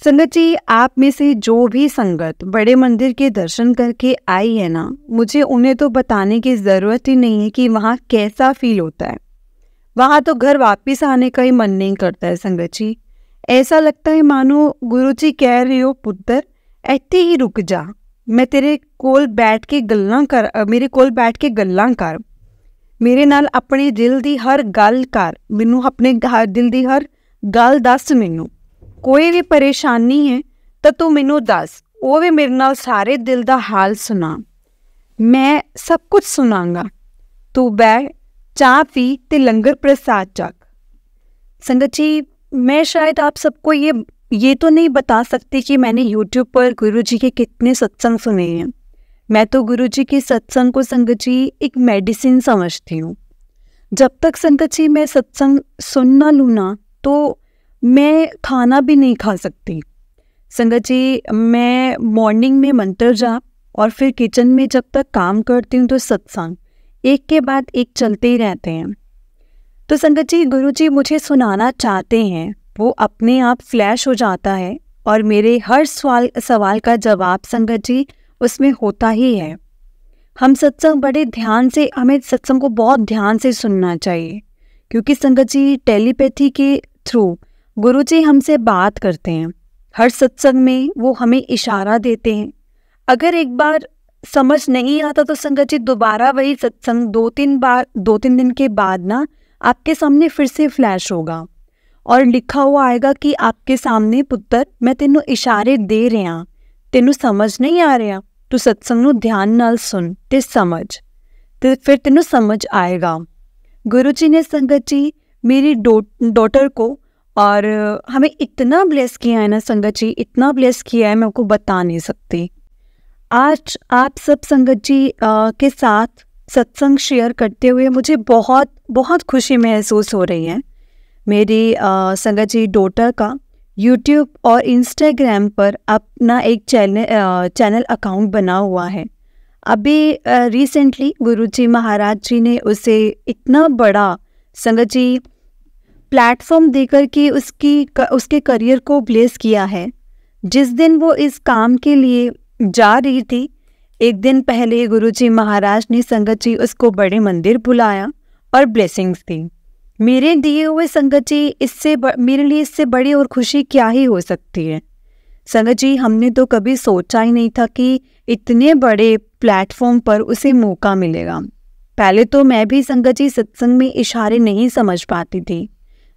संगत जी आप में से जो भी संगत बड़े मंदिर के दर्शन करके आई है ना, मुझे उन्हें तो बताने की ज़रूरत ही नहीं है कि वहाँ कैसा फील होता है। वहाँ तो घर वापस आने का ही मन नहीं करता है संगत जी। ऐसा लगता है मानो गुरुजी कह रहे हो पुत्र ऐसे ही रुक जा, मैं तेरे कोल बैठ के गल्लां कर, मेरे कोल बैठ के गल्लां कर, मेरे नाल अपने दिल दी हर गल कर, मैनू अपने दिल दी हर गल दस, मैनू कोई भी परेशानी है तो तू मैनू दस, वो भी मेरे नाल सारे दिल दा हाल सुना, मैं सब कुछ सुनांगा, तू बैठ चाह पी ते लंगर प्रसाद चख। संगत जी मैं शायद आप सबको ये तो नहीं बता सकती कि मैंने YouTube पर गुरुजी के कितने सत्संग सुने हैं। मैं तो गुरुजी के सत्संग को संगत जी एक मेडिसिन समझती हूँ। जब तक संगत जी मैं सत्संग सुन ना लूँ ना तो मैं खाना भी नहीं खा सकती। संगत जी मैं मॉर्निंग में मंत्र जाप और फिर किचन में जब तक काम करती हूँ तो सत्संग एक के बाद एक चलते ही रहते हैं। तो संगत जी गुरुजी मुझे सुनाना चाहते हैं, वो अपने आप फ्लैश हो जाता है और मेरे हर सवाल का जवाब संगत जी उसमें होता ही है। हम सत्संग बड़े ध्यान से, हमें सत्संग को बहुत ध्यान से सुनना चाहिए क्योंकि संगत जी टेलीपैथी के थ्रू गुरुजी हमसे बात करते हैं। हर सत्संग में वो हमें इशारा देते हैं। अगर एक बार समझ नहीं आता तो संगत जी दोबारा वही सत्संग 2-3 दिन के बाद ना आपके सामने फिर से फ्लैश होगा और लिखा हुआ आएगा कि आपके सामने पुत्र मैं तेनू इशारे दे रहा, तेनू समझ नहीं आ रहा, तू सत्संग नू ध्यान नाल सुन ते समझ, ते फिर तेनू समझ आएगा। गुरुजी ने संगत जी मेरी डॉटर को और हमें इतना ब्लेस किया है ना संगत जी, इतना ब्लेस किया है मैं आपको बता नहीं सकती। आज आप सब संगत जी के साथ सत्संग शेयर करते हुए मुझे बहुत बहुत खुशी महसूस हो रही है। मेरी संगत जी डॉटर का YouTube और Instagram पर अपना एक चैनल अकाउंट बना हुआ है। अभी रिसेंटली गुरुजी महाराज जी ने उसे इतना बड़ा संगत जी प्लेटफॉर्म देकर के उसके करियर को ब्लेस किया है। जिस दिन वो इस काम के लिए जा रही थी एक दिन पहले गुरुजी महाराज ने संगत जी उसको बड़े मंदिर बुलाया और ब्लेसिंग्स दी। मेरे दिए हुए संगत जी मेरे लिए इससे बड़ी और खुशी क्या ही हो सकती है। संगत जी, हमने तो कभी सोचा ही नहीं था कि इतने बड़े प्लेटफॉर्म पर उसे मौका मिलेगा। पहले तो मैं भी संगत जी सत्संग में इशारे नहीं समझ पाती थी।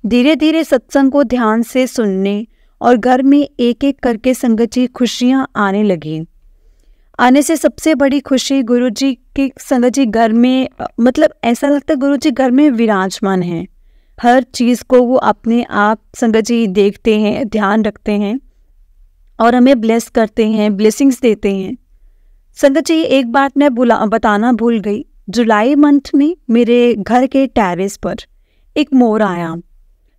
धीरे धीरे सत्संग को ध्यान से सुनने और घर में एक एक करके संगत जी खुशियाँ आने लगी। आने से सबसे बड़ी खुशी गुरुजी की संगत जी घर में, मतलब ऐसा लगता है गुरुजी घर में विराजमान है। हर चीज़ को वो अपने आप संगत जी देखते हैं, ध्यान रखते हैं और हमें ब्लेस करते हैं, ब्लेसिंग्स देते हैं। संगत जी, एक बात मैं बताना भूल गई। जुलाई मंथ में मेरे घर के टेरेस पर एक मोर आया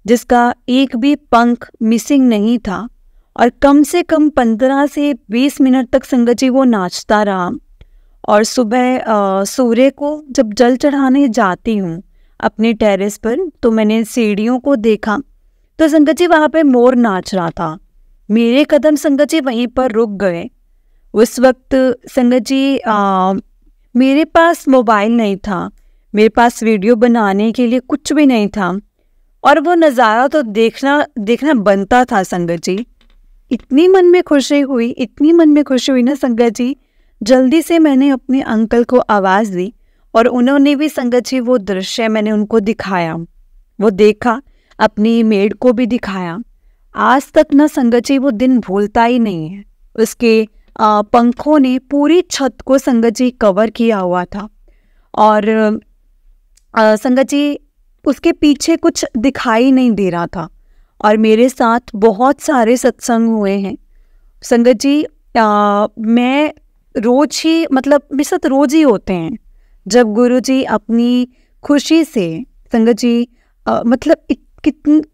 जिसका एक भी पंख मिसिंग नहीं था और कम से कम 15 से 20 मिनट तक संगत जी वो नाचता रहा। और सुबह सूर्य को जब जल चढ़ाने जाती हूँ अपने टेरेस पर तो मैंने सीढ़ियों को देखा तो संगत जी वहाँ पे मोर नाच रहा था। मेरे कदम संगत जी वहीं पर रुक गए। उस वक्त संगत जी मेरे पास मोबाइल नहीं था, मेरे पास वीडियो बनाने के लिए कुछ भी नहीं था और वो नज़ारा तो देखना बनता था संगत जी। इतनी मन में खुशी हुई ना संगत जी, जल्दी से मैंने अपने अंकल को आवाज़ दी और उन्होंने भी संगत जी वो दृश्य मैंने उनको दिखाया, वो देखा, अपनी मेड को भी दिखाया। आज तक ना संगत जी वो दिन भूलता ही नहीं है। उसके पंखों ने पूरी छत को संगत जी कवर किया हुआ था और संगत जी उसके पीछे कुछ दिखाई नहीं दे रहा था। और मेरे साथ बहुत सारे सत्संग हुए हैं संगत जी। मैं रोज ही, मतलब मेरे साथ रोज ही होते हैं जब गुरुजी अपनी खुशी से संगत जी मतलब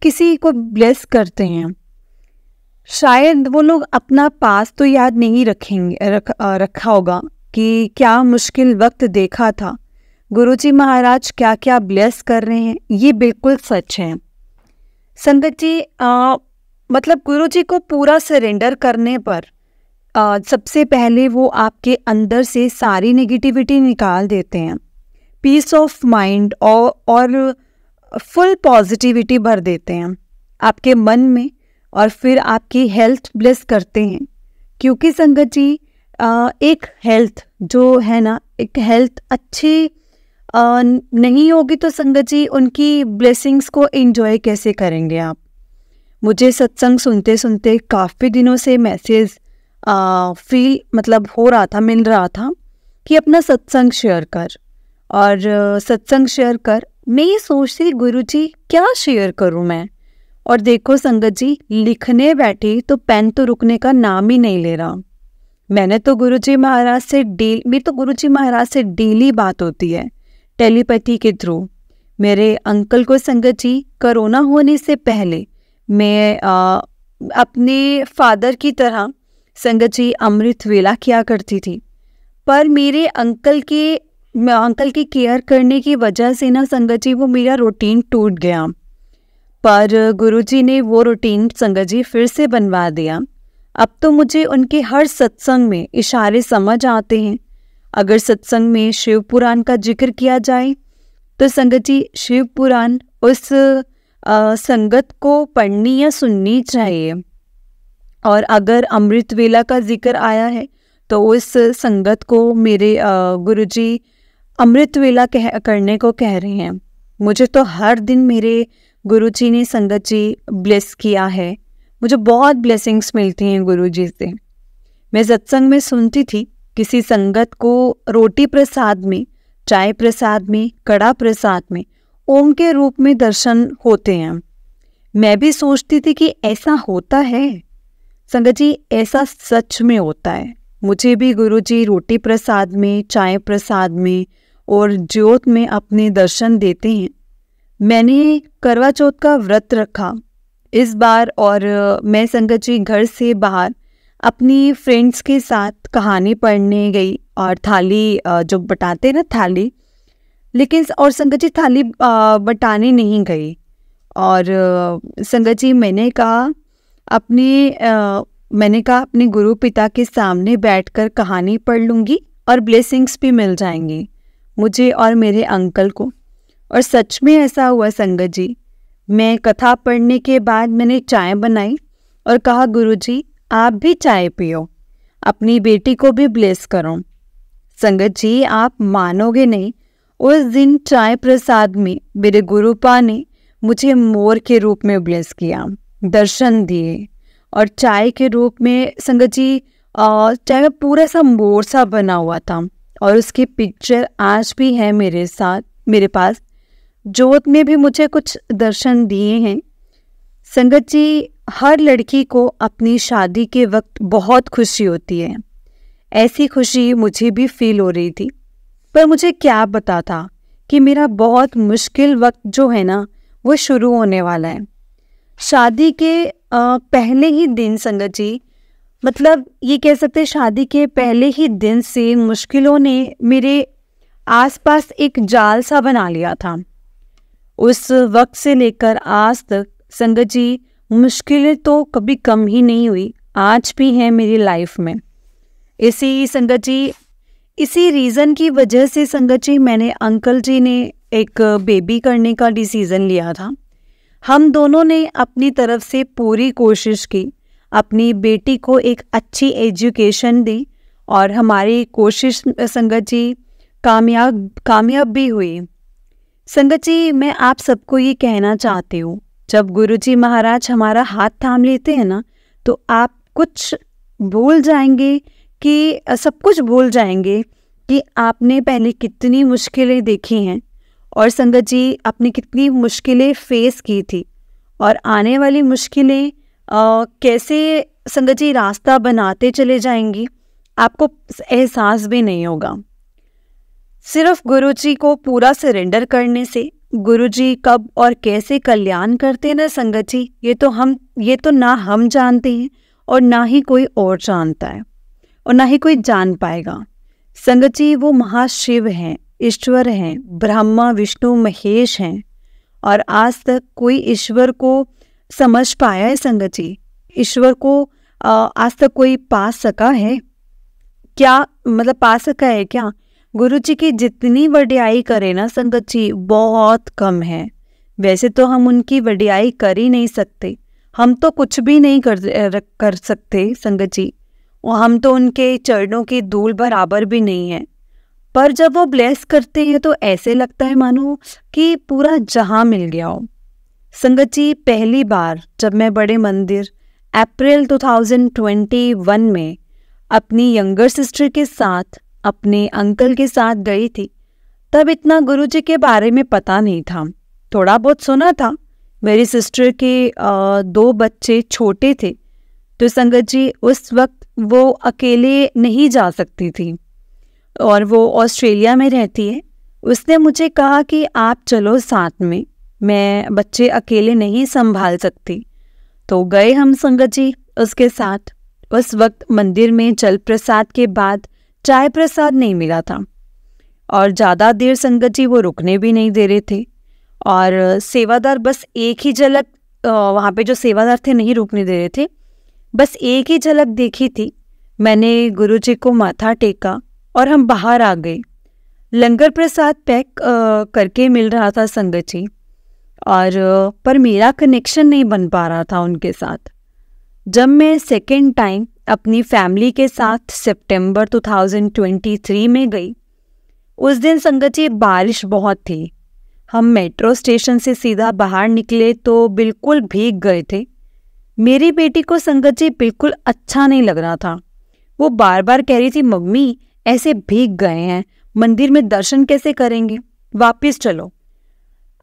किसी को ब्लेस करते हैं। शायद वो लोग अपना पास तो याद नहीं रखा होगा कि क्या मुश्किल वक्त देखा था, गुरुजी महाराज क्या क्या ब्लेस कर रहे हैं, ये बिल्कुल सच है संगत जी। मतलब गुरुजी को पूरा सरेंडर करने पर सबसे पहले वो आपके अंदर से सारी नेगेटिविटी निकाल देते हैं, पीस ऑफ माइंड और फुल पॉजिटिविटी भर देते हैं आपके मन में और फिर आपकी हेल्थ ब्लेस करते हैं। क्योंकि संगत जी एक हेल्थ जो है ना, एक हेल्थ अच्छी नहीं होगी तो संगत जी उनकी ब्लेसिंग्स को एंजॉय कैसे करेंगे आप। मुझे सत्संग सुनते सुनते काफ़ी दिनों से मैसेज मिल रहा था कि अपना सत्संग शेयर कर, और सत्संग शेयर कर। मैं ये सोचती थी गुरुजी क्या शेयर करूं मैं, और देखो संगत जी लिखने बैठी तो पेन तो रुकने का नाम ही नहीं ले रहा। मेरी तो गुरुजी महाराज से डेली बात होती है टेलीपैथी के थ्रू। मेरे अंकल को संगत जी कोरोना होने से पहले मैं अपने फादर की तरह संगत जी अमृत वेला किया करती थी, पर मेरे अंकल की केयर करने की वजह से ना संगत जी वो मेरा रूटीन टूट गया। पर गुरुजी ने वो रूटीन संगत जी फिर से बनवा दिया। अब तो मुझे उनके हर सत्संग में इशारे समझ आते हैं। अगर सत्संग में शिव पुराण का जिक्र किया जाए तो संगत जी शिव पुराण उस संगत को पढ़नी या सुननी चाहिए, और अगर अमृत वेला का जिक्र आया है तो उस संगत को मेरे गुरुजी अमृत वेला करने को कह रहे हैं। मुझे तो हर दिन मेरे गुरुजी ने संगत जी ब्लेस किया है, मुझे बहुत ब्लेसिंग्स मिलती हैं गुरुजी से। मैं सत्संग में सुनती थी किसी संगत को रोटी प्रसाद में, चाय प्रसाद में, कड़ा प्रसाद में ओम के रूप में दर्शन होते हैं। मैं भी सोचती थी कि ऐसा होता है संगत जी, ऐसा सच में होता है। मुझे भी गुरुजी रोटी प्रसाद में, चाय प्रसाद में और ज्योत में अपने दर्शन देते हैं। मैंने करवा चौथ का व्रत रखा इस बार, और मैं संगत जी घर से बाहर अपनी फ्रेंड्स के साथ कहानी पढ़ने गई और थाली जो बटाते ना थाली, लेकिन और संगत जी थाली बटाने नहीं गई। और संगत जी मैंने कहा अपने गुरु पिता के सामने बैठकर कहानी पढ़ लूँगी और ब्लेसिंग्स भी मिल जाएंगी मुझे और मेरे अंकल को। और सच में ऐसा हुआ संगत जी। मैं कथा पढ़ने के बाद मैंने चाय बनाई और कहा गुरुजी आप भी चाय पियो, अपनी बेटी को भी ब्लेस करो। संगत जी आप मानोगे नहीं, उस दिन चाय प्रसाद में मेरे गुरुपा ने मुझे मोर के रूप में ब्लेस किया, दर्शन दिए। और चाय के रूप में संगत जी चाय में पूरा सा मोर सा बना हुआ था और उसकी पिक्चर आज भी है मेरे साथ, मेरे पास। जोत में भी मुझे कुछ दर्शन दिए हैं। संगत जी हर लड़की को अपनी शादी के वक्त बहुत खुशी होती है, ऐसी खुशी मुझे भी फील हो रही थी। पर मुझे क्या पता था कि मेरा बहुत मुश्किल वक्त जो है ना वो शुरू होने वाला है। शादी के पहले ही दिन संगत जी, मतलब ये कह सकते शादी के पहले ही दिन से मुश्किलों ने मेरे आसपास एक जाल सा बना लिया था। उस वक्त से लेकर आज तक संगत जी मुश्किलें तो कभी कम ही नहीं हुई, आज भी हैं मेरी लाइफ में। इसी संगत जी, इसी रीज़न की वजह से संगत जी मैंने अंकल जी ने एक बेबी करने का डिसीज़न लिया था। हम दोनों ने अपनी तरफ से पूरी कोशिश की, अपनी बेटी को एक अच्छी एजुकेशन दी और हमारी कोशिश संगत जी कामयाब भी हुई। संगत जी मैं आप सबको ये कहना चाहती हूँ, जब गुरुजी महाराज हमारा हाथ थाम लेते हैं ना तो आप कुछ भूल जाएंगे कि सब कुछ भूल जाएंगे कि आपने पहले कितनी मुश्किलें देखी हैं और संगत जी आपने कितनी मुश्किलें फेस की थी और आने वाली मुश्किलें कैसे संगत जी रास्ता बनाते चले जाएंगी, आपको एहसास भी नहीं होगा। सिर्फ गुरुजी को पूरा सरेंडर करने से गुरुजी कब और कैसे कल्याण करते हैं ना संगत जी, ये तो ना हम जानते हैं और ना ही कोई और जानता है और ना ही कोई जान पाएगा। संगत जी वो महाशिव हैं, ईश्वर हैं, ब्रह्मा विष्णु महेश हैं और आज तक कोई ईश्वर को समझ पाया है संगत जी? ईश्वर को आज तक कोई पा सका है क्या? मतलब पा सका है क्या? गुरुजी की जितनी वडियाई करे ना संगत जी बहुत कम है। वैसे तो हम उनकी वडियाई कर ही नहीं सकते, हम तो कुछ भी नहीं कर सकते संगत जी, और हम तो उनके चरणों की धूल बराबर भी नहीं है। पर जब वो ब्लेस करते हैं तो ऐसे लगता है मानो कि पूरा जहां मिल गया हो। संगत जी पहली बार जब मैं बड़े मंदिर अप्रैल 2021 में अपनी यंगर सिस्टर के साथ, अपने अंकल के साथ गई थी, तब इतना गुरुजी के बारे में पता नहीं था। थोड़ा बहुत सुना था। मेरी सिस्टर के 2 बच्चे छोटे थे तो संगत जी उस वक्त वो अकेले नहीं जा सकती थी और वो ऑस्ट्रेलिया में रहती है। उसने मुझे कहा कि आप चलो साथ में, मैं बच्चे अकेले नहीं संभाल सकती। तो गए हम संगत जी उसके साथ। उस वक्त मंदिर में जल प्रसाद के बाद चाय प्रसाद नहीं मिला था और ज़्यादा देर संगत जी वो रुकने भी नहीं दे रहे थे और सेवादार बस एक ही झलक, वहाँ पे जो सेवादार थे नहीं रुकने दे रहे थे, बस एक ही झलक देखी थी। मैंने गुरुजी को माथा टेका और हम बाहर आ गए। लंगर प्रसाद पैक करके मिल रहा था संगत जी, और पर मेरा कनेक्शन नहीं बन पा रहा था उनके साथ। जब मैं सेकेंड टाइम अपनी फैमिली के साथ सितंबर 2023 में गई, उस दिन संगत जी बारिश बहुत थी। हम मेट्रो स्टेशन से सीधा बाहर निकले तो बिल्कुल भीग गए थे। मेरी बेटी को संगत जी बिल्कुल अच्छा नहीं लग रहा था। वो बार बार कह रही थी, मम्मी ऐसे भीग गए हैं, मंदिर में दर्शन कैसे करेंगे, वापस चलो,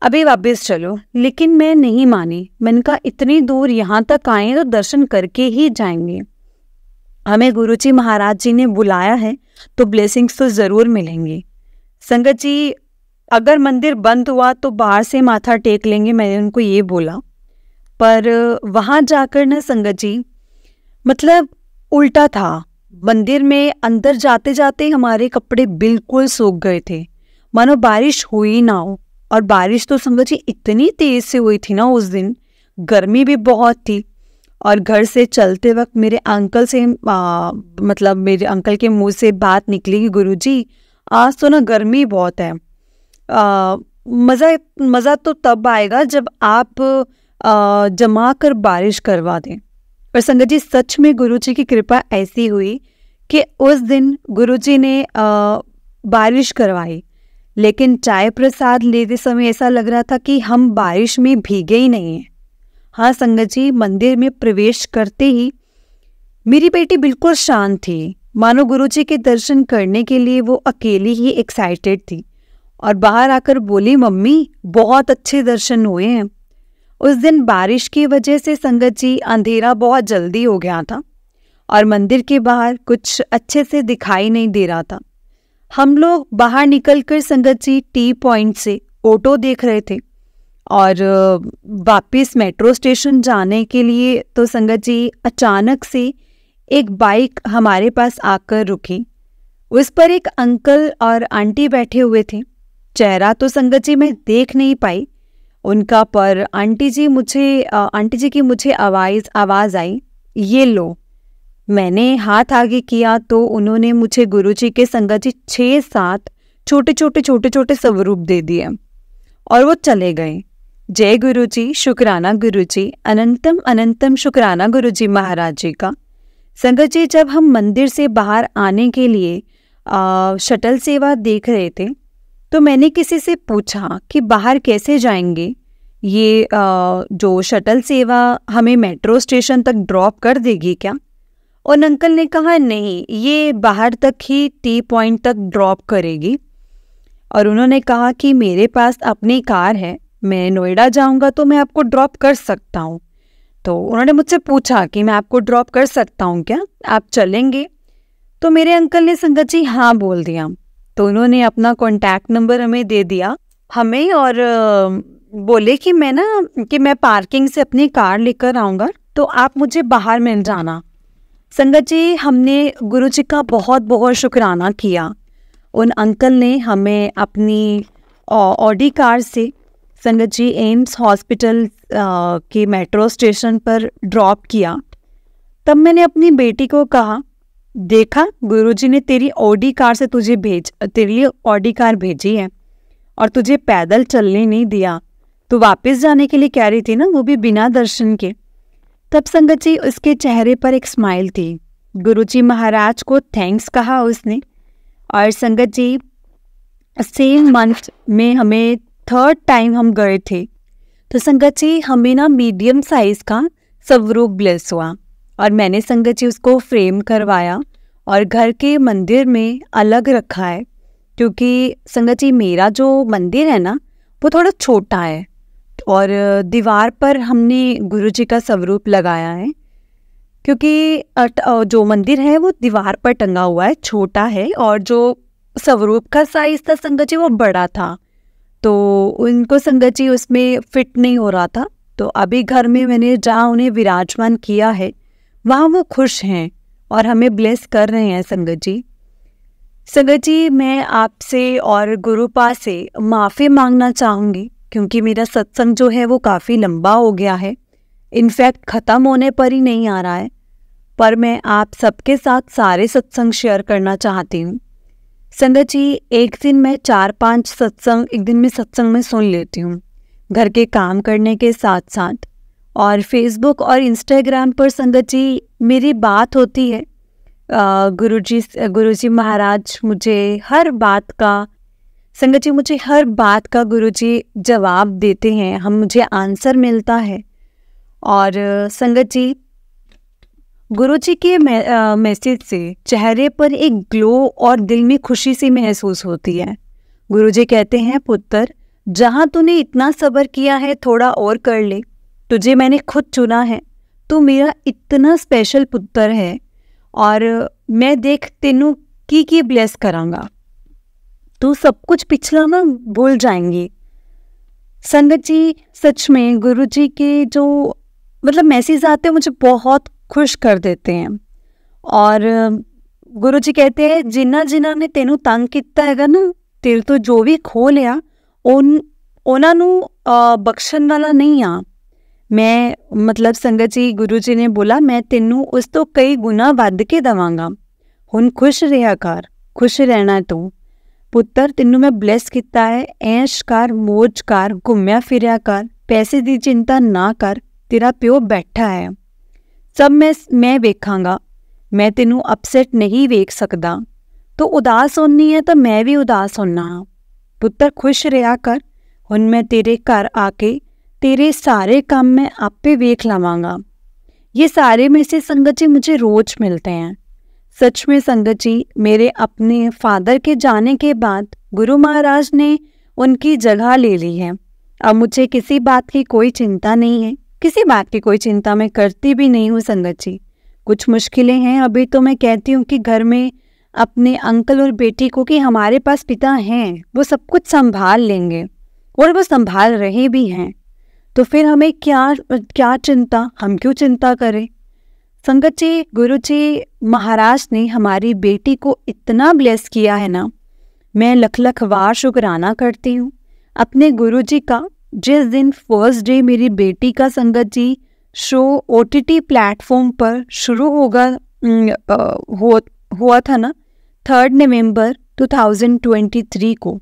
अभी वापस चलो। लेकिन मैं नहीं मानी। मैंने कहा इतनी दूर यहाँ तक आए तो दर्शन करके ही जाएंगे। हमें गुरुजी महाराज जी ने बुलाया है तो ब्लेसिंग्स तो ज़रूर मिलेंगी। संगत जी अगर मंदिर बंद हुआ तो बाहर से माथा टेक लेंगे, मैंने उनको ये बोला। पर वहाँ जाकर ना संगत जी मतलब उल्टा था। मंदिर में अंदर जाते जाते हमारे कपड़े बिल्कुल सूख गए थे, मानो बारिश हुई ना हो। और बारिश तो संगत जी इतनी तेज से हुई थी ना उस दिन, गर्मी भी बहुत थी और घर से चलते वक्त मेरे अंकल से मतलब मेरे अंकल के मुंह से बात निकली कि गुरुजी आज तो ना गर्मी बहुत है, मज़ा तो तब आएगा जब आप जमा कर बारिश करवा दें। और संगत जी सच में गुरुजी की कृपा ऐसी हुई कि उस दिन गुरुजी ने बारिश करवाई, लेकिन चाय प्रसाद लेते समय ऐसा लग रहा था कि हम बारिश में भीगे ही नहीं हैं। हाँ संगत जी, मंदिर में प्रवेश करते ही मेरी बेटी बिल्कुल शांत थी, मानो गुरुजी के दर्शन करने के लिए वो अकेली ही एक्साइटेड थी, और बाहर आकर बोली, मम्मी बहुत अच्छे दर्शन हुए हैं। उस दिन बारिश की वजह से संगत जी अंधेरा बहुत जल्दी हो गया था और मंदिर के बाहर कुछ अच्छे से दिखाई नहीं दे रहा था। हम लोग बाहर निकलकर संगत जी टी पॉइंट से ऑटो देख रहे थे और वापस मेट्रो स्टेशन जाने के लिए तो संगत जी अचानक से एक बाइक हमारे पास आकर रुकी। उस पर एक अंकल और आंटी बैठे हुए थे। चेहरा तो संगत जी मैं देख नहीं पाई उनका, पर आंटी जी की मुझे आवाज़ आई, ये लो। मैंने हाथ आगे किया तो उन्होंने मुझे गुरुजी के संगत जी 6-7 छोटे स्वरूप दे दिए और वो चले गए। जय गुरुजी, शुक्राना गुरुजी, अनंतम अनंतम शुक्राना गुरुजी महाराज जी का। संगत जी जब हम मंदिर से बाहर आने के लिए शटल सेवा देख रहे थे तो मैंने किसी से पूछा कि बाहर कैसे जाएंगे, ये जो शटल सेवा हमें मेट्रो स्टेशन तक ड्रॉप कर देगी क्या? और अंकल ने कहा नहीं, ये बाहर तक ही टी पॉइंट तक ड्रॉप करेगी। और उन्होंने कहा कि मेरे पास अपनी कार है, मैं नोएडा जाऊंगा तो मैं आपको ड्रॉप कर सकता हूँ। तो उन्होंने मुझसे पूछा कि मैं आपको ड्रॉप कर सकता हूँ क्या, आप चलेंगे? तो मेरे अंकल ने संगत जी हाँ बोल दिया। तो उन्होंने अपना कॉन्टैक्ट नंबर हमें दे दिया हमें और बोले कि मैं पार्किंग से अपनी कार लेकर आऊँगा तो आप मुझे बाहर मिल जाना। संगत जी हमने गुरुजी का बहुत बहुत शुक्राना किया। उन अंकल ने हमें अपनी ऑडी कार से संगत जी एम्स हॉस्पिटल के मेट्रो स्टेशन पर ड्रॉप किया। तब मैंने अपनी बेटी को कहा, देखा गुरुजी ने तेरी ऑडी कार से तेरे लिए ऑडी कार भेजी है और तुझे पैदल चलने नहीं दिया। तो वापस जाने के लिए कह रही थी ना, वो भी बिना दर्शन के। तब संगत जी उसके चेहरे पर एक स्माइल थी। गुरुजी महाराज को थैंक्स कहा उसने। और संगत जी सेम मंथ में हमें 3rd टाइम हम गए थे तो संगत जी हमें ना मीडियम साइज का स्वरूप ब्लेस हुआ और मैंने संगत जी उसको फ्रेम करवाया और घर के मंदिर में अलग रखा है, क्योंकि संगत जी मेरा जो मंदिर है ना वो थोड़ा छोटा है और दीवार पर हमने गुरुजी का स्वरूप लगाया है, क्योंकि जो मंदिर है वो दीवार पर टंगा हुआ है, छोटा है, और जो स्वरूप का साइज था संगत जी वो बड़ा था, तो उनको संगत जी उसमें फिट नहीं हो रहा था। तो अभी घर में मैंने जहाँ उन्हें विराजमान किया है वहाँ वो खुश हैं और हमें ब्लेस कर रहे हैं। संगत जी मैं आपसे और गुरुपा से माफ़ी मांगना चाहूँगी, क्योंकि मेरा सत्संग जो है वो काफ़ी लंबा हो गया है, इनफैक्ट ख़त्म होने पर ही नहीं आ रहा है, पर मैं आप सबके साथ सारे सत्संग शेयर करना चाहती हूँ। संगत जी एक दिन मैं 4-5 सत्संग एक दिन में सत्संग में सुन लेती हूँ घर के काम करने के साथ साथ, और फेसबुक और इंस्टाग्राम पर संगत जी मेरी बात होती है। गुरुजी महाराज मुझे हर बात का गुरुजी जवाब देते हैं, मुझे आंसर मिलता है। और संगत जी गुरुजी के मैसेज से चेहरे पर एक ग्लो और दिल में खुशी सी महसूस होती है। गुरुजी कहते हैं, पुत्र जहाँ तूने इतना सब्र किया है थोड़ा और कर ले, तुझे मैंने खुद चुना है, तू मेरा इतना स्पेशल पुत्र है और मैं देख तेनू की ब्लेस करांगा, तू सब कुछ पिछला ना भूल जाएंगी। संगत जी सच में गुरुजी के जो मैसेज आते हैं मुझे बहुत खुश कर देते हैं। और गुरुजी कहते हैं, जिन्ना ने तेनू तंग किया हैगा ना, तेरे तो जो भी खो लिया ਉਹਨਾਂ ਨੂੰ ਬਖਸ਼ਣ ਵਾਲਾ नहीं आ, मैं मतलब संगत जी गुरु जी ने बोला मैं तेनू उस तो कई गुना वध के देवांगा, हुण खुश रहा कर, खुश रहना तू पुत्तर, तेनू मैं ब्लैस किता है, ऐश कर मौज कर घूमया फिरया कर, पैसे की चिंता ना कर, तेरा प्यो बैठा है, सब मैं वेखांगा, मैं तेनू अपसैट नहीं वेख सकदा, तो उदास होनी है तो मैं भी उदास होना हाँ, पुत्तर खुश रहा कर, हुण मैं तेरे घर आके तेरे सारे काम मैं आपे वेख लवांगा। ये सारे में से संगत जी मुझे रोज मिलते हैं। सच में संगत जी मेरे अपने फादर के जाने के बाद गुरु महाराज ने उनकी जगह ले ली है। अब मुझे किसी बात की कोई चिंता नहीं है, किसी बात की कोई चिंता मैं करती भी नहीं हूँ संगत जी। कुछ मुश्किलें हैं अभी तो मैं कहती हूँ कि घर में अपने अंकल और बेटी को कि हमारे पास पिता हैं, वो सब कुछ संभाल लेंगे और वो संभाल रहे भी हैं, तो फिर हमें क्या चिंता, हम क्यों चिंता करें। संगत जी गुरु जी महाराज ने हमारी बेटी को इतना ब्लेस किया है ना, मैं लख लख बार शुक्राना करती हूँ अपने गुरु जी का। जिस दिन फर्स्ट डे मेरी बेटी का संगत जी शो OTT प्लेटफॉर्म पर शुरू हुआ था ना, 3 नवंबर 2023 को,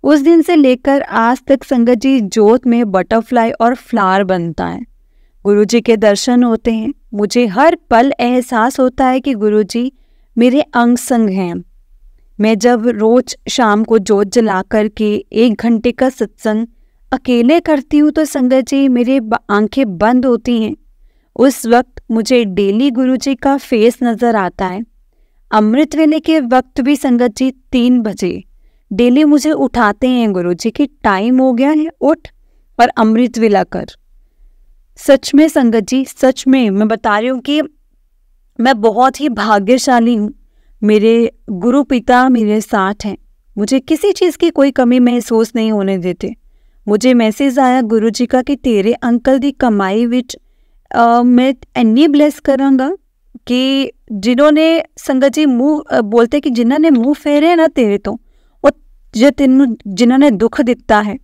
उस दिन से लेकर आज तक संगत जी जोत में बटरफ्लाई और फ्लावर बनता है। गुरुजी के दर्शन होते हैं, मुझे हर पल एहसास होता है कि गुरुजी मेरे अंग संग हैं। मैं जब रोज शाम को जोत जला करके 1 घंटे का सत्संग अकेले करती हूँ तो संगत जी मेरी आंखें बंद होती हैं। उस वक्त मुझे डेली गुरुजी का फेस नज़र आता है। अमृत वेले के वक्त भी संगत जी 3 बजे डेली मुझे उठाते हैं गुरुजी कि टाइम हो गया है, उठ और अमृत वेला कर। सच में संगत जी, सच में मैं बता रही हूँ कि मैं बहुत ही भाग्यशाली हूँ। मेरे गुरु पिता मेरे साथ हैं, मुझे किसी चीज़ की कोई कमी महसूस नहीं होने देते। मुझे मैसेज आया गुरुजी का कि तेरे अंकल दी कमाई विच मैं इन्नी ब्लेस करांगा कि जिन्होंने संगत जी मुँह बोलते कि जिन्होंने मुँह फेरे ना तेरे तो, और जो तेनू जिन्होंने दुख दिता है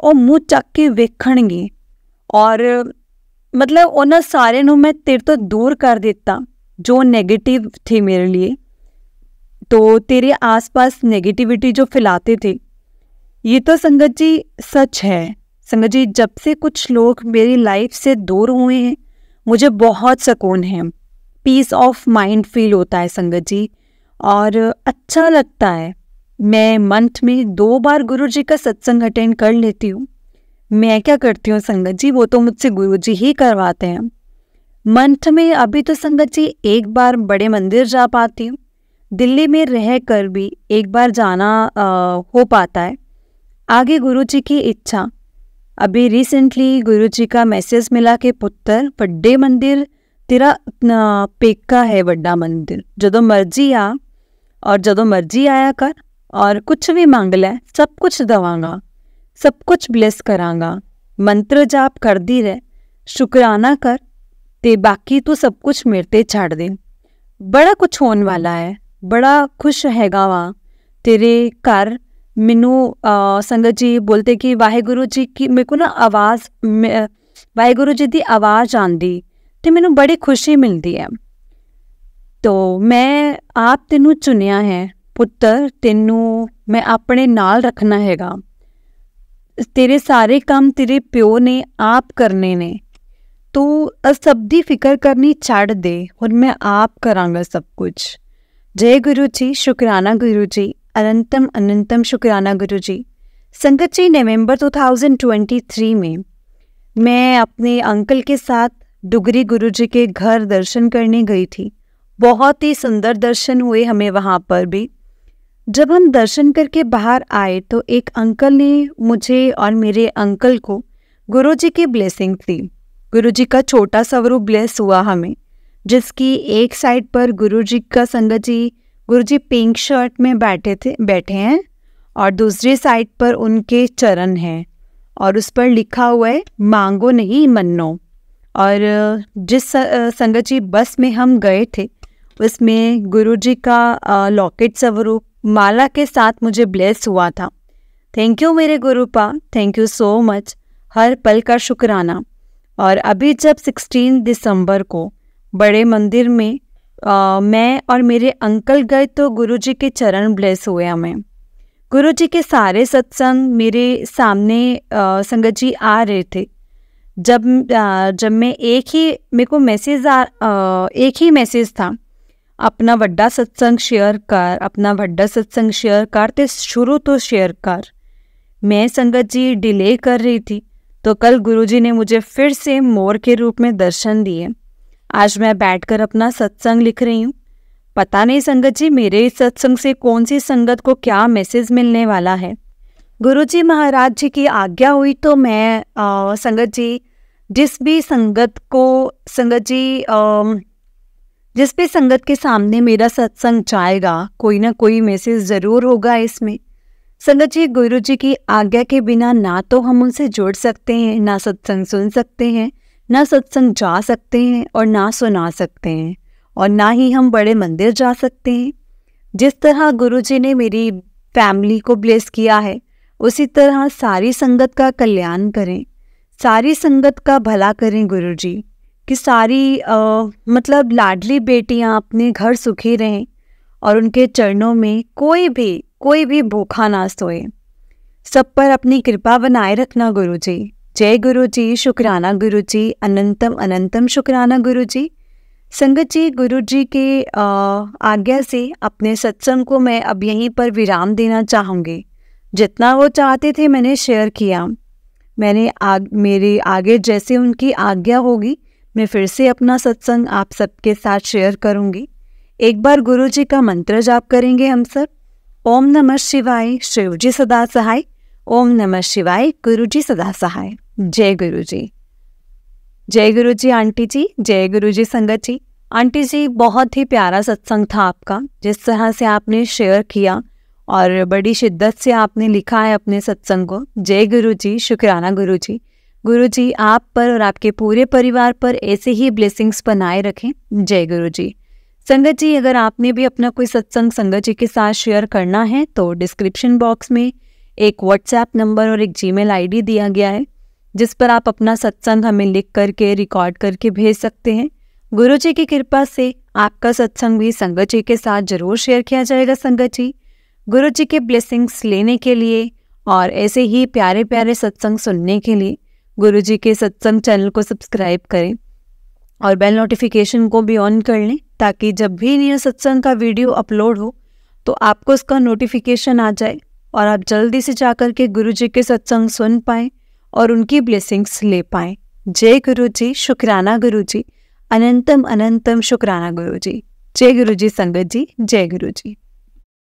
और मुँह चक के वेखणगे, और मतलब उन्होंने सारे नू मैं तेरे तो दूर कर दिता जो नेगेटिव थे मेरे लिए, तो तेरे आसपास नेगेटिविटी जो फैलाते थे। ये तो संगत जी सच है। संगत जी जब से कुछ लोग मेरी लाइफ से दूर हुए हैं मुझे बहुत सुकून है, पीस ऑफ माइंड फील होता है संगत जी, और अच्छा लगता है। मैं मंथ में 2 बार गुरुजी का सत्संग अटेंड कर लेती हूँ। मैं क्या करती हूँ संगत जी, वो तो मुझसे गुरुजी ही करवाते हैं। मंथ में अभी तो संगत जी 1 बार बड़े मंदिर जा पाती हूँ, दिल्ली में रह कर भी 1 बार जाना हो पाता है। आगे गुरुजी की इच्छा। अभी रिसेंटली गुरुजी का मैसेज मिला कि पुत्र बड़े मंदिर तेरा पेका है, बड़ा मंदिर, जदों मर्जी आ और जदों मर्जी आया कर, और कुछ भी मांग लै सब कुछ दवांगा, सब कुछ ब्लेस करांगा। मंत्र जाप कर दी रह, शुक्राना कर, ते बाकी तू सब कुछ मेरे ते छड़ दे। बड़ा कुछ होने वाला है, बड़ा खुश हैगा वा तेरे घर। मैनू संगत जी बोलते कि वाहेगुरु जी की मेरे को ना आवाज़, वाहेगुरु जी की आवाज़ आंदी तो मैनू बड़ी खुशी मिलती है। तो मैं आप तेनू चुनिया है पुत्र, तेनू मैं अपने नाल रखना हैगा, तेरे सारे काम तेरे प्यो ने आप करने ने, तो सब दी फिक्र करनी छड़ दे और मैं आप करांगा सब कुछ। जय गुरु जी, शुक्राना गुरु जी, अनंतम अनंतम शुक्राना गुरु जी। संगत जी नवंबर 2023 में मैं अपने अंकल के साथ डुगरी गुरु जी के घर दर्शन करने गई थी। बहुत ही सुंदर दर्शन हुए हमें वहाँ पर भी। जब हम दर्शन करके बाहर आए तो एक अंकल ने मुझे और मेरे अंकल को गुरु जी की ब्लेसिंग दी। गुरु जी का छोटा सा स्वरूप ब्लेस हुआ हमें, जिसकी एक साइड पर गुरु जी का संगत जी, गुरु जी पिंक शर्ट में बैठे हैं और दूसरी साइड पर उनके चरण हैं और उस पर लिखा हुआ है मांगो नहीं मन्नो। और जिस संगत जी बस में हम गए थे उसमें गुरु जी का लॉकेट स्वरूप माला के साथ मुझे ब्लेस हुआ था। थैंक यू मेरे गुरुपा, थैंक यू सो मच। हर पल का शुक्राना। और अभी जब 16 दिसंबर को बड़े मंदिर में मैं और मेरे अंकल गए तो गुरुजी के चरण ब्लेस हुए हमें। गुरुजी के सारे सत्संग मेरे सामने संगत जी आ रहे थे। जब मैं एक ही मैसेज था, अपना वड्डा सत्संग शेयर कर ते शुरू तो शेयर कर। मैं संगत जी डिले कर रही थी तो कल गुरुजी ने मुझे फिर से मोर के रूप में दर्शन दिए। आज मैं बैठकर अपना सत्संग लिख रही हूँ। पता नहीं संगत जी मेरे इस सत्संग से कौन सी संगत को क्या मैसेज मिलने वाला है। गुरुजी महाराज जी की आज्ञा हुई तो मैं संगत जी जिस भी संगत के सामने मेरा सत्संग जाएगा कोई ना कोई मैसेज ज़रूर होगा इसमें। संगत जी गुरुजी की आज्ञा के बिना ना तो हम उनसे जुड़ सकते हैं, ना सत्संग सुन सकते हैं, ना सत्संग जा सकते हैं और ना सुना सकते हैं, और ना ही हम बड़े मंदिर जा सकते हैं। जिस तरह गुरुजी ने मेरी फैमिली को ब्लेस किया है उसी तरह सारी संगत का कल्याण करें, सारी संगत का भला करें गुरुजी, कि सारी लाडली बेटियां अपने घर सुखी रहें और उनके चरणों में कोई भी भूखा ना सोए। सब पर अपनी कृपा बनाए रखना गुरुजी। जय गुरुजी, शुक्राना गुरुजी, अनंतम अनंतम शुक्राना गुरुजी। संगत जी गुरुजी के आज्ञा से अपने सत्संग को मैं अब यहीं पर विराम देना चाहूँगी। जितना वो चाहते थे मैंने शेयर किया। मेरे आगे जैसे उनकी आज्ञा होगी मैं फिर से अपना सत्संग आप सबके साथ शेयर करूँगी। एक बार गुरुजी का मंत्र जाप करेंगे हम सब। ओम नमः शिवाय, शिवजी सदा सहाय। ओम नमः शिवाय, गुरुजी सदा सहाय। जय गुरुजी। जय गुरुजी आंटी जी, जय गुरुजी संगत जी। आंटी जी बहुत ही प्यारा सत्संग था आपका, जिस तरह से आपने शेयर किया और बड़ी शिद्दत से आपने लिखा है अपने सत्संग को। जय गुरुजी, शुक्राना गुरुजी। गुरुजी आप पर और आपके पूरे परिवार पर ऐसे ही ब्लेसिंग्स बनाए रखें। जय गुरुजी। संगत जी अगर आपने भी अपना कोई सत्संग संगत जी के साथ शेयर करना है तो डिस्क्रिप्शन बॉक्स में एक व्हाट्सएप नंबर और एक जीमेल आईडी दिया गया है, जिस पर आप अपना सत्संग हमें लिख करके रिकॉर्ड करके भेज सकते हैं। गुरुजी की कृपा से आपका सत्संग भी संगत जी के साथ जरूर शेयर किया जाएगा। संगत जी गुरुजी के ब्लेसिंग्स लेने के लिए और ऐसे ही प्यारे प्यारे सत्संग सुनने के लिए गुरुजी के सत्संग चैनल को सब्सक्राइब करें और बेल नोटिफिकेशन को भी ऑन कर लें, ताकि जब भी नया सत्संग का वीडियो अपलोड हो तो आपको उसका नोटिफिकेशन आ जाए और आप जल्दी से जाकर के गुरुजी के सत्संग सुन पाएँ और उनकी ब्लेसिंग्स ले पाएँ। जय गुरुजी, शुक्राना गुरुजी, अनंतम अनंतम शुक्राना गुरुजी। जय गुरुजी संगत जी, जय गुरुजी।